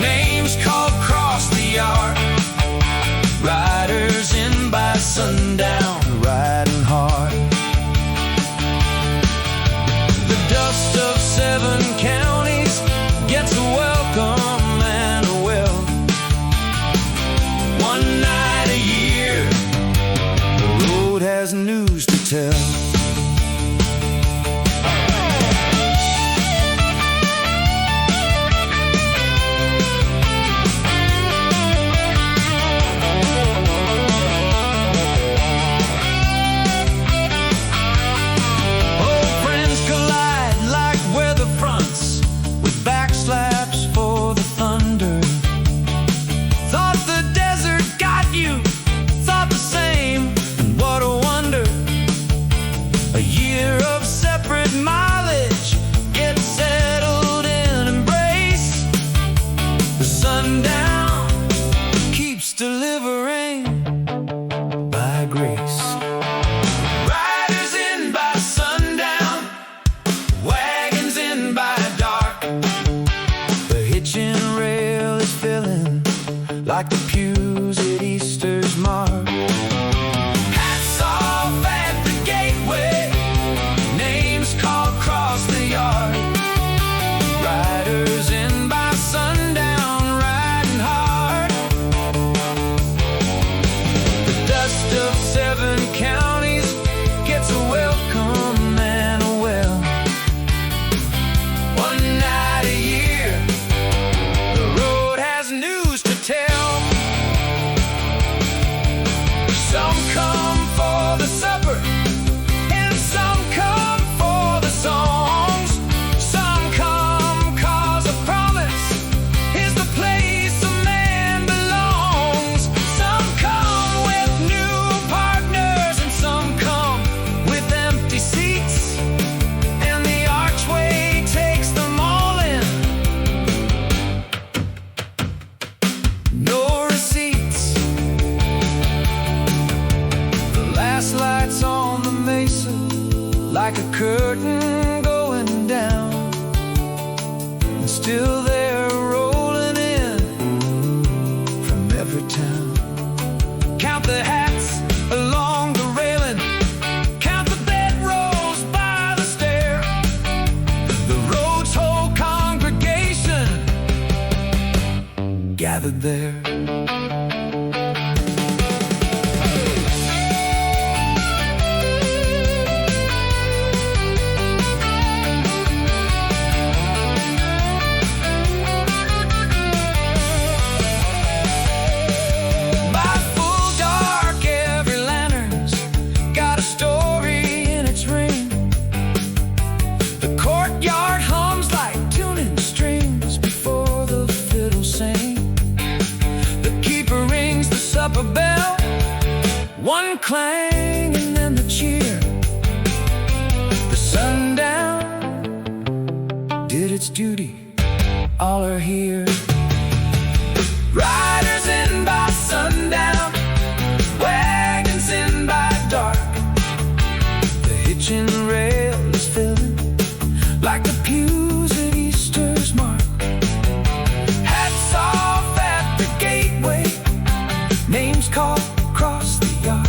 names called across the yard. Riders in by sundown, riding hard. The dust of 7 counties gets a welcome and a will. One night a year, the road has news to tell. Old friends collide like weather fronts with backslaps for the thunder. Thought the desert got you, thought the same, and what a wonder. A year of separate mileage gets settled in embrace. The sundown keeps delivering by grace. Riders in by sundown, wagons in by dark. The hitching rail is filling like the pews at Easter's mark. Hats off at the gateway, names called across the yard. Riders in by sundown, riding hard. The dust of 7 counties gets a welcome and a well. One night a year, the road has news to tell. Some come for the supper, and some come for the songs. Some come 'cause a promise is the place a man belongs. Some come with new partners, and some come with empty seats. And the Archway takes them all in. No receipts. The last lights on the mesa, like a curtain going down. And still they're rolling in from every town. Count the hats along the railing, count the bedrolls by the stair. The road's whole congregation gathered there. One clang and then the cheer. The sundown did its duty, all are here. Riders in by sundown, wagons in by dark. The hitching rail is filling like the pews at Easter's mark. Hats off at the gateway, names called across the yard.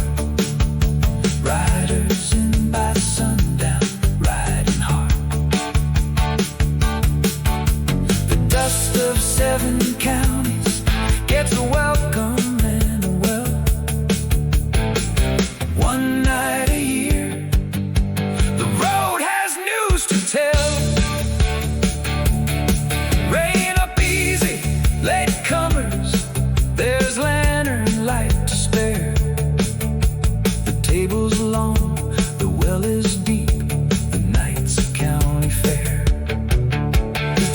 Riders in by sundown, riding hard. The dust of 7 counties gets a welcome and a well. One night a year, the road has news to tell. Rain up easy, late comers, there's lantern light to spare. The table's long, the well is deep, the night's a county fair.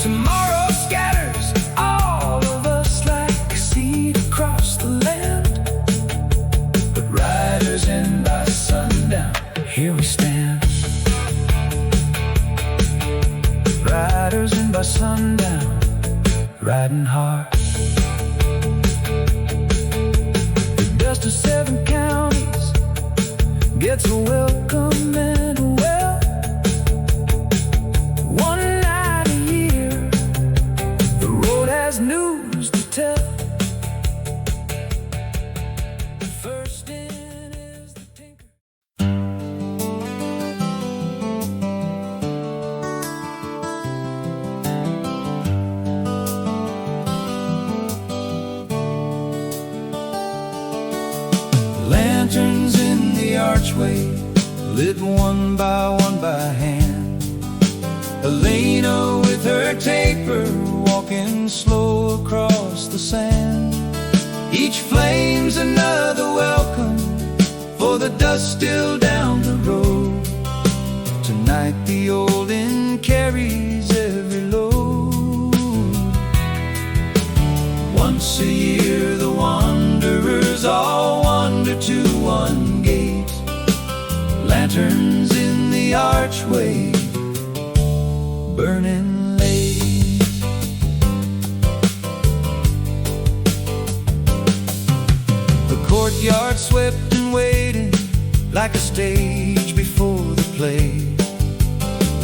Tomorrow scatters all of us like seed across the land. But riders in by sundown, here we stand. Riders in by sundown, riding hard. The dust of 7 counties gets a welcome and a well. One night a year, the road has news to tell. First in is the tinker. Lanterns in the archway, lit one by hand. Elena with her taper, walking slow across the sand. Each flame's another welcome for the dust still down the road. Tonight the old inn carries every load. Once a year the wanderers all wander to one gate. Lanterns in the archway, burning late. The courtyard swept and waiting like a stage before the play.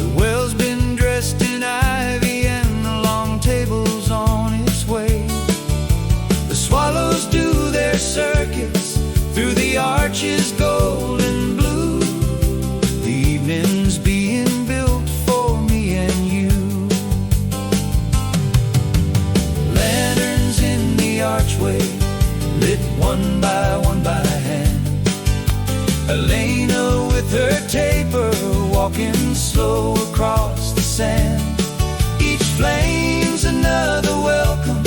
The well's been dressed in ivy and the long table's on its way. The swallows do their circuits through the arches gold and blue. The evening's being built for me and you. Lanterns in the archway, lit one by hand. Elena with her taper, walking slow across the sand. Each flame's another welcome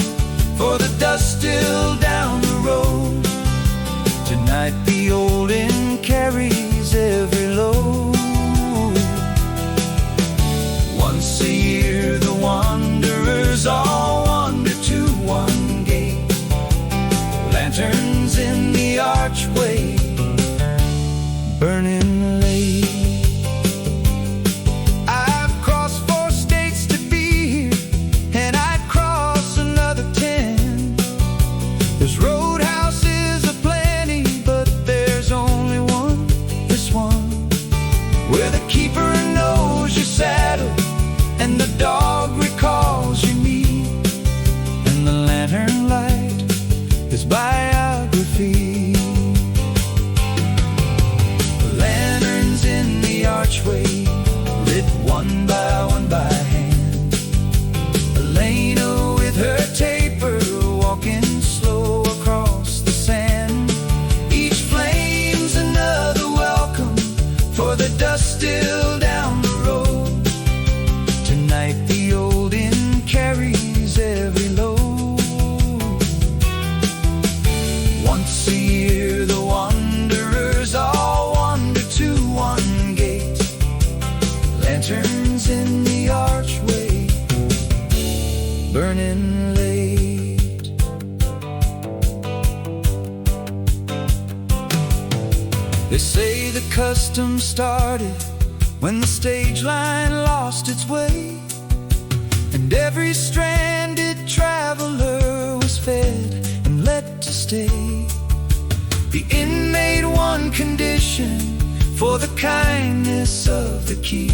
for the dust still down the road. Tonight the old inn carries every load. Once a year the wanderers all wander to one gate. Lanterns in the archway, burning late. I've crossed 4 states They say the custom started when the stage line lost its way, and every stranded traveler was fed and let to stay. The inn made one condition for the kindness of the keep: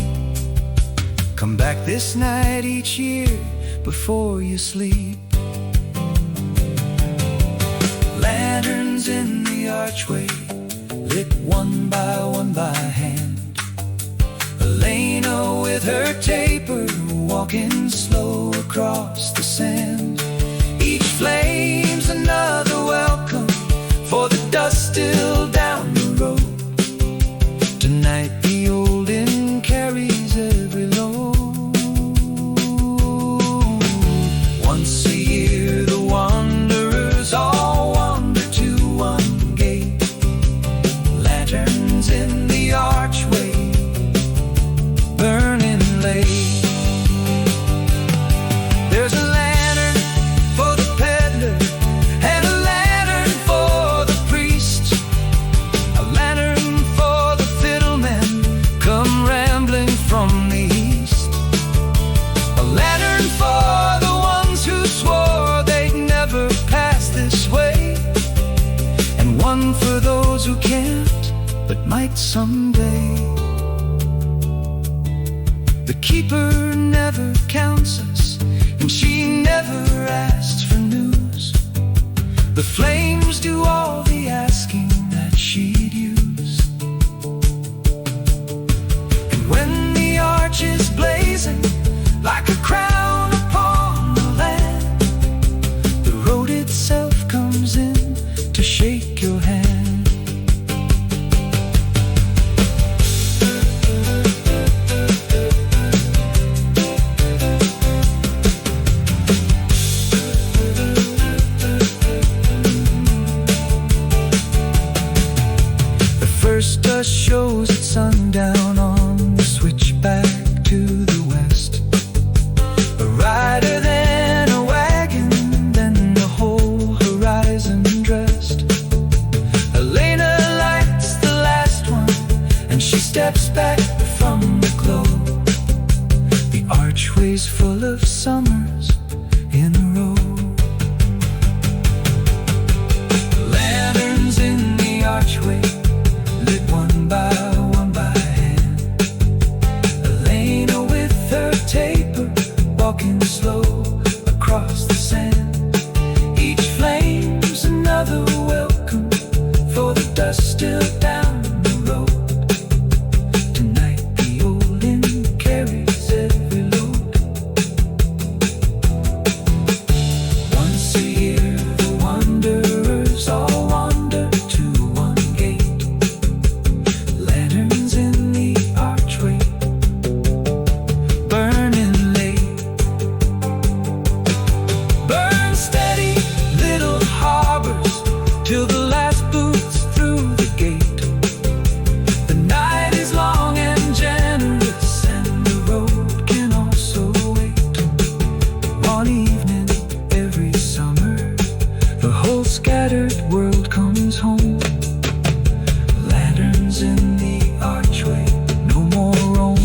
come back this night each year before you sleep. Lanterns in the archway, lit one by hand. Elena with her taper, walking slow across the sand. Each flame's another welcome for the dust still down the road. Tonight the old inn carries every load. Once a year the wanderers all wander to one gate. Lanterns in the archway, burning late. There's a lantern for the peddler and a lantern for the priest, a lantern for the fiddlemen come rambling from the east, a lantern for the ones who swore they'd never pass this way, and one for those who can't but might someday. The keeper never counts us, and she never asks for news. The flames do all the asking that she'd use. And when the arch is blazing like a crown upon the land, the road itself comes in to shake your hand. First dust shows at sundown on the switchback to the west. A rider, then a wagon, then the whole horizon dressed. Elena lights the last one, and she steps back from the glow. The archway's full of summers in a row. Lanterns in the archway, lit one by hand. Elena with her taper, walking slow across the sand. Each flame's another welcome for the dust still down the road. Tonight the old inn carries every load. Once a year the wanderers all wander to one gate. Lanterns in the archway, burning late. Burn steady little harbors till the last boot's through the gate. The night is long and generous, and the road can also wait. One evening every summer, the whole scattered world comes home. Lanterns in the archway, no more roam.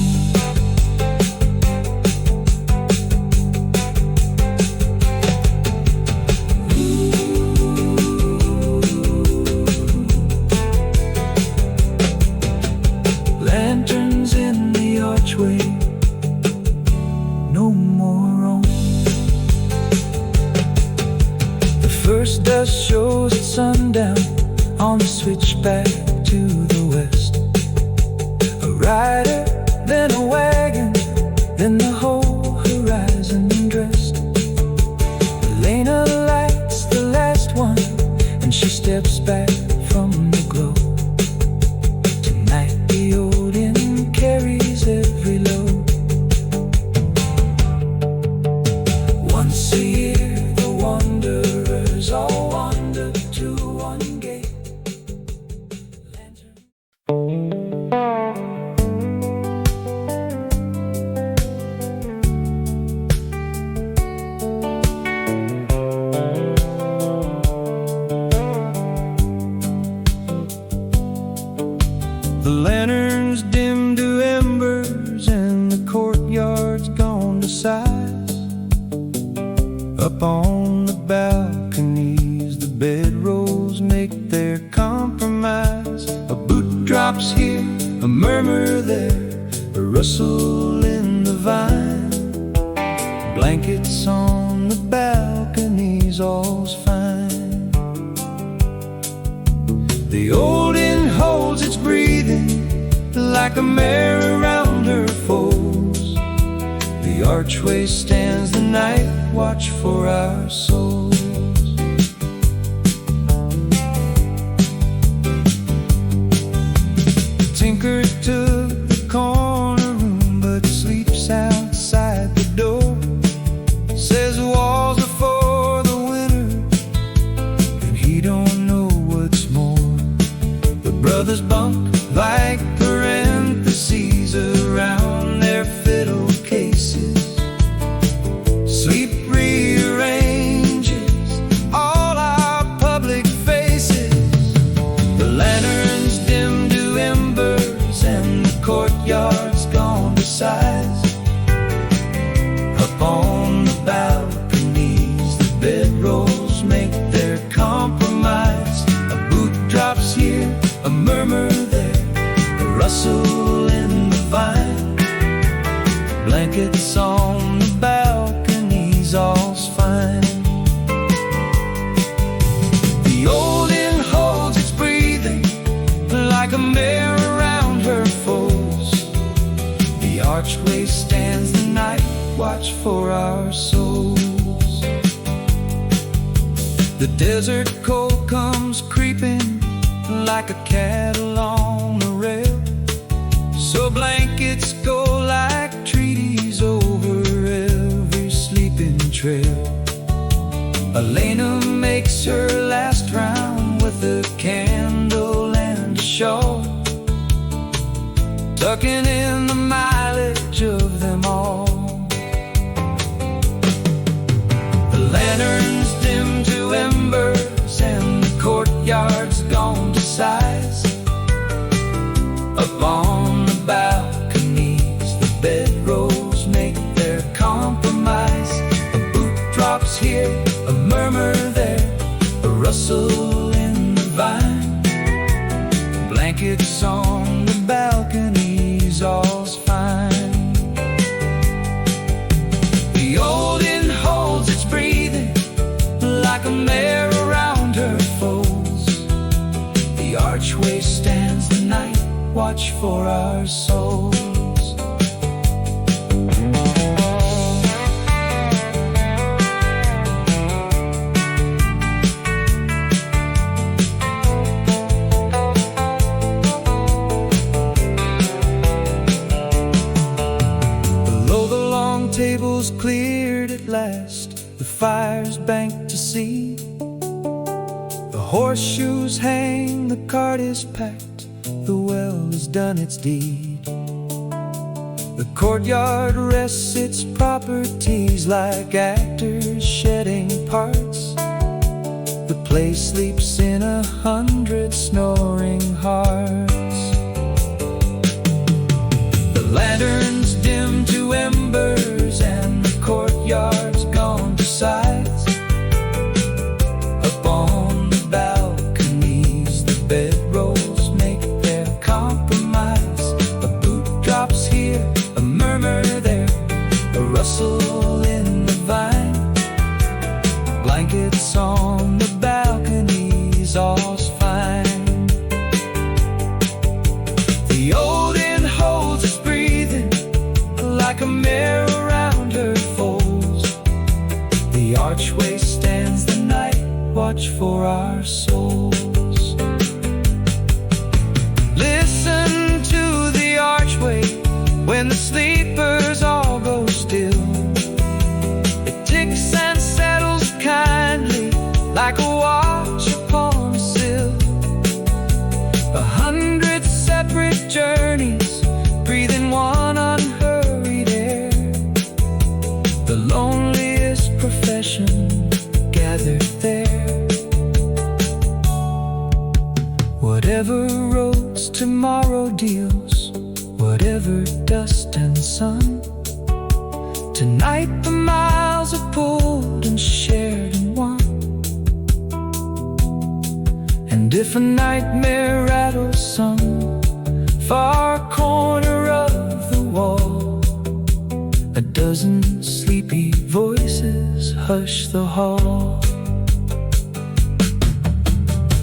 Lanterns in the archway, no more roam. The first dust shows at sundown on the switchback to the west. A rider, then a wagon, then the whole horizon dressed. Elena lights the last one, and she steps back from the glow. Tonight the old inn carries every load. Once a year the wanderers all wander to one gate. rustle in the vine, blankets on the balconies, all's fine. The old inn holds its breathing like a mare around her foes. The archway stands the night watch for our souls. The tinker took the corner room but sleeps outside the door. Says the walls are for the winter and he don't know what's more. The brothers bump like parentheses around their fiddle cases. Sleep rearranges all our public faces. The lanterns dim to embers and the courtyard's gone to size. Up on the balconies, the bedrolls make their compromise. A boot drops here, a murmur there, a rustle in the vine, blankets on the balconies, all's fine. The old inn holds its breathing like a mare around her foes. The archway stands the night watch for our souls. The desert cold comes creeping like a cat along the rail. So blankets go like treaties over every sleeping trail. Elena makes her last round with a candle and a shawl, tucking in the mileage of them all. The lanterns dim to embers and the courtyard's gone to size. Up on the balconies, the bedrolls make their compromise. A boot drops here, a murmur there, a rustle in the vine, blankets on the balconies, all's fine. The old inn holds its breathing like a mare around her foes. The archway stands the night watch for our souls. Below the long tables cleared at last, the fire's banked to see. The horseshoes hang, the cart is packed, the well has done its deed. The courtyard rests its properties like actors shedding parts. The place sleeps in 100 snoring hearts. The lanterns dim to embers and the courtyard's gone to size. Up on the balconies, the bedrolls make their compromise. A boot drops here, a murmur there, a rustle in the vine, blankets on the balconies, all's fine. The old inn holds its breathing like a mare around her foes. The archway stands the night watch for our souls. Listen to the archway when the sleepers all go still. It ticks and settles kindly like a watch upon a sill. 100 separate journeys, breathing one unhurried air. The loneliest profession gathered there. Whatever roads tomorrow deals, whatever dust and sun, tonight the miles are pulled and shared in one. And if a nightmare rattles some far corner of the wall, dozen sleepy voices hush the hall.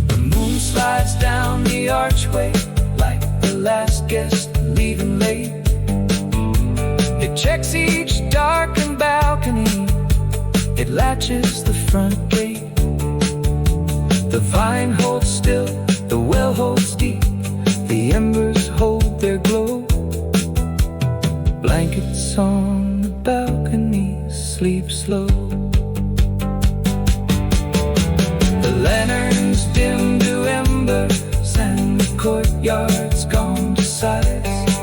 The moon slides down the archway like the last guest leaving late. It checks each darkened balcony, it latches the front gate. The vine holds still, the well holds deep, the embers hold their glow. Blankets on the balconies sleep slow. The lanterns dim to embers and the courtyard's gone to size.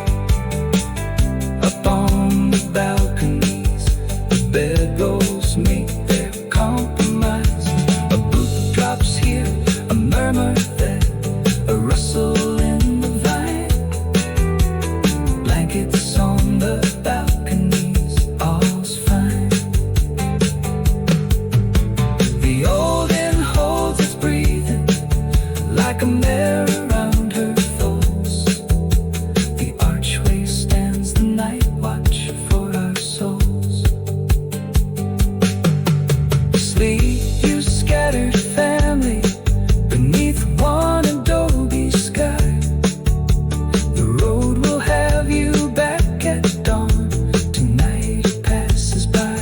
Up on the balconies, the bedrolls make their compromise. A boot drops here, a murmur there, a rustle in the vine. Blankets on the balconies, all's fine. The old inn holds its breathing like a mare around her foals. The archway stands the night watch for our souls. Sleep, you scattered family, beneath one adobe sky. The road will have you back at dawn, tonight it passes by.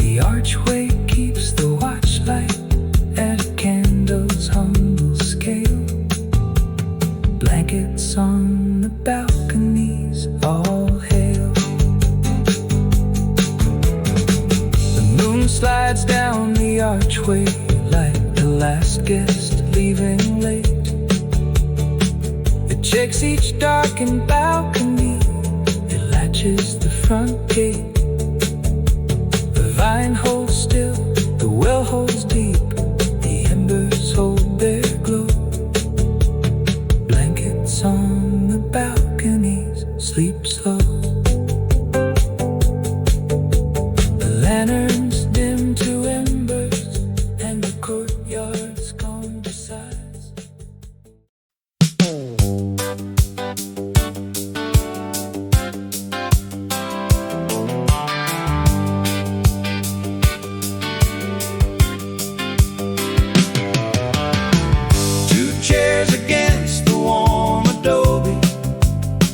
The archway keeps the watchlight at a candle's humble scale. Blankets on the balconies, all hail. The moon slides down the archway like the last guest leaving late. It checks each darkened balcony, it latches the front gate. The vine holds still, the well holds deep, the embers hold their glow. Blankets on the balconies sleep slow. The lanterns dim to embers and the courtyard's gone to size. Two chairs against the warm adobe,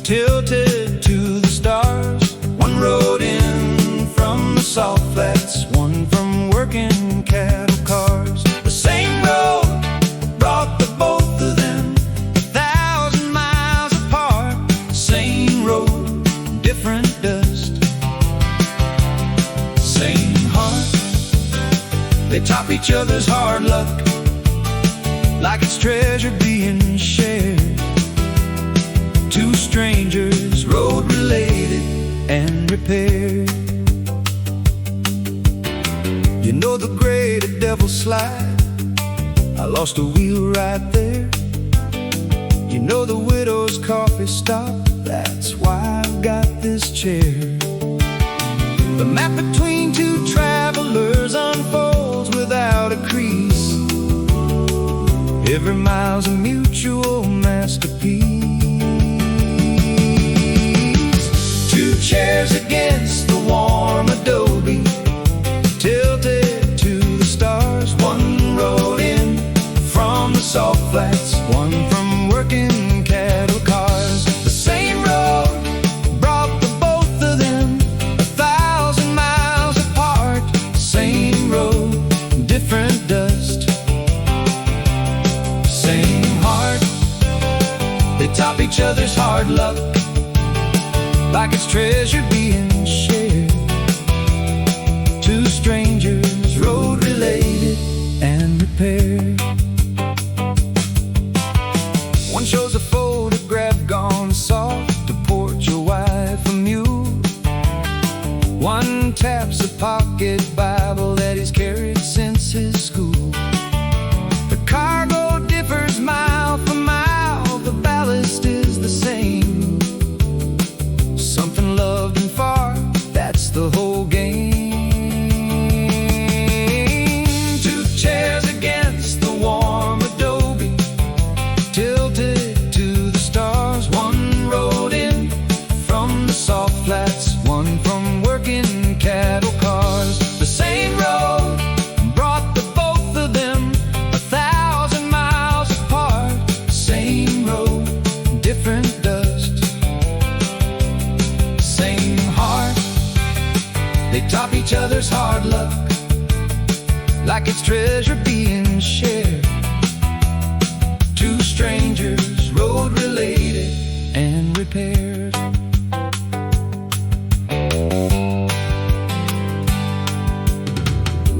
tilted to the stars. One rode in from the salt flats, one from working cattle cars. The same road brought the both of them 1,000 miles apart. Same road, different dust, same heart. They top each other's hard luck like it's treasure being shared. Two strangers, road related and repaired. You know the great devil slide, I lost a wheel right there. You know the widow's coffee stop, that's why I've got this chair. The map between two travelers unfolds without a crease. Every mile's a mutual masterpiece. Two chairs against the warm adobe, tilted to the stars. One rode in from the salt flats, one from working cattle cars. The same road brought the both of them 1,000 miles apart. Same road, different dust, same heart. They top each other's hard luck like it's treasure being shared. Two strangers, road related and repaired. One shows a photograph gone soft to port your wife a mule. One taps a pocket Bible that he's carried since his school. The cargo differs mile for mile, the ballast is the same. Something loved and like it's treasure being shared. Two strangers, road related and repaired.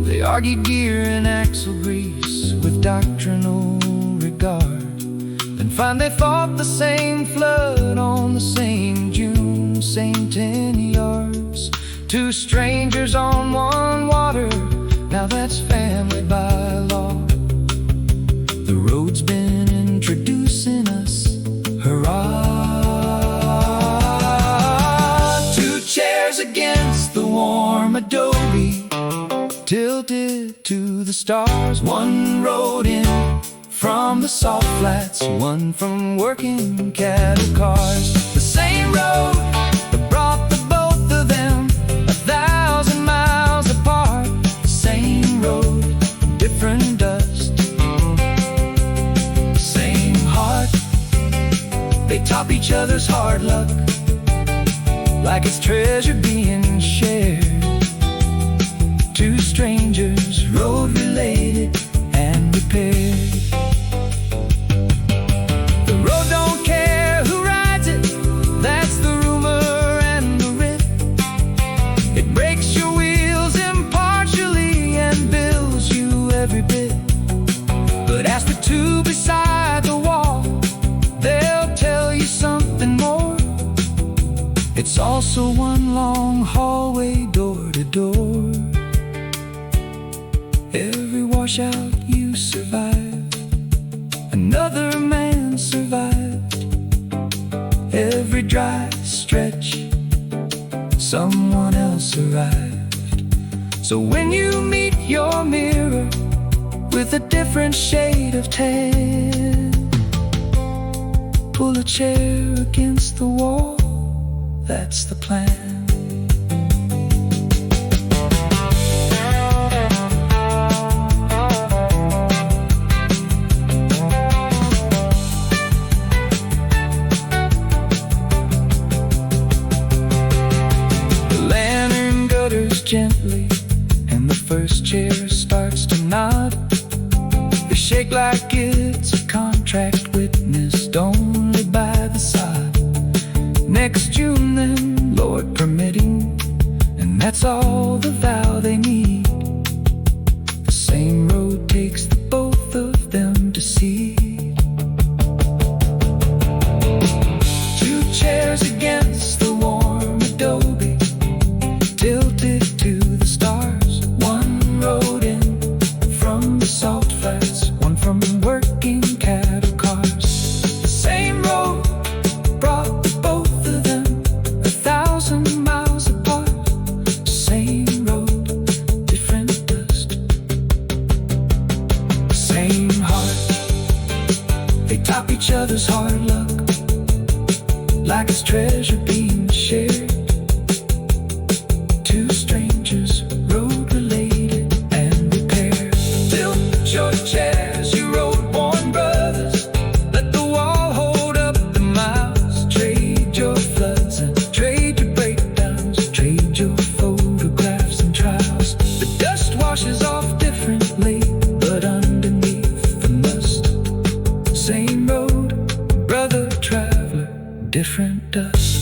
They argued gear and axle grease with doctrinal regard, then find they fought the same flood on the same June, same 10 yards. Two strangers on one water, now that's family by law. The road's been introducing us, hurrah. Two chairs against the warm adobe, tilted to the stars. One rode in from the salt flats, one from working cattle cars. The same road that brought the both of them 1,000 miles apart. The same road, different dust, same heart. They top each other's hard luck like it's treasure being shared. Two strangers, road related and repaired. The road don't care who rides it, that's the rumor and the writ. It breaks your wheels impartially and bills you every bit. But ask the two beside the wall, they'll tell you something more. It's also one long hallway, door to door. Every washout you survived, another man survived. Every dry stretch, someone else arrived. So when you meet your mirror with a different shade of tan, pull a chair against the wall, that's the plan. Gently, and the first chair starts to nod. They shake like it's a contract witnessed only by the sod. Next June then, Lord permitting, and that's all the vow they need. The same road takes the both of them to see. Two chairs against the warm adobe, tilted to the stars. One rode in from the salt flats, one from working cattle cars. The same road brought the both of them 1,000 miles apart. Same road, different dust, same heart. They top each other's hard luck like it's treasure being shared. Two strangers, road related and repaired. Tilt your chairs, you road-born brothers. Let the wall hold up the miles. Trade your floods and trade your breakdowns. Trade your photographs and trials. The dust washes off differently, but underneath the must, same road, brother traveler, different dust.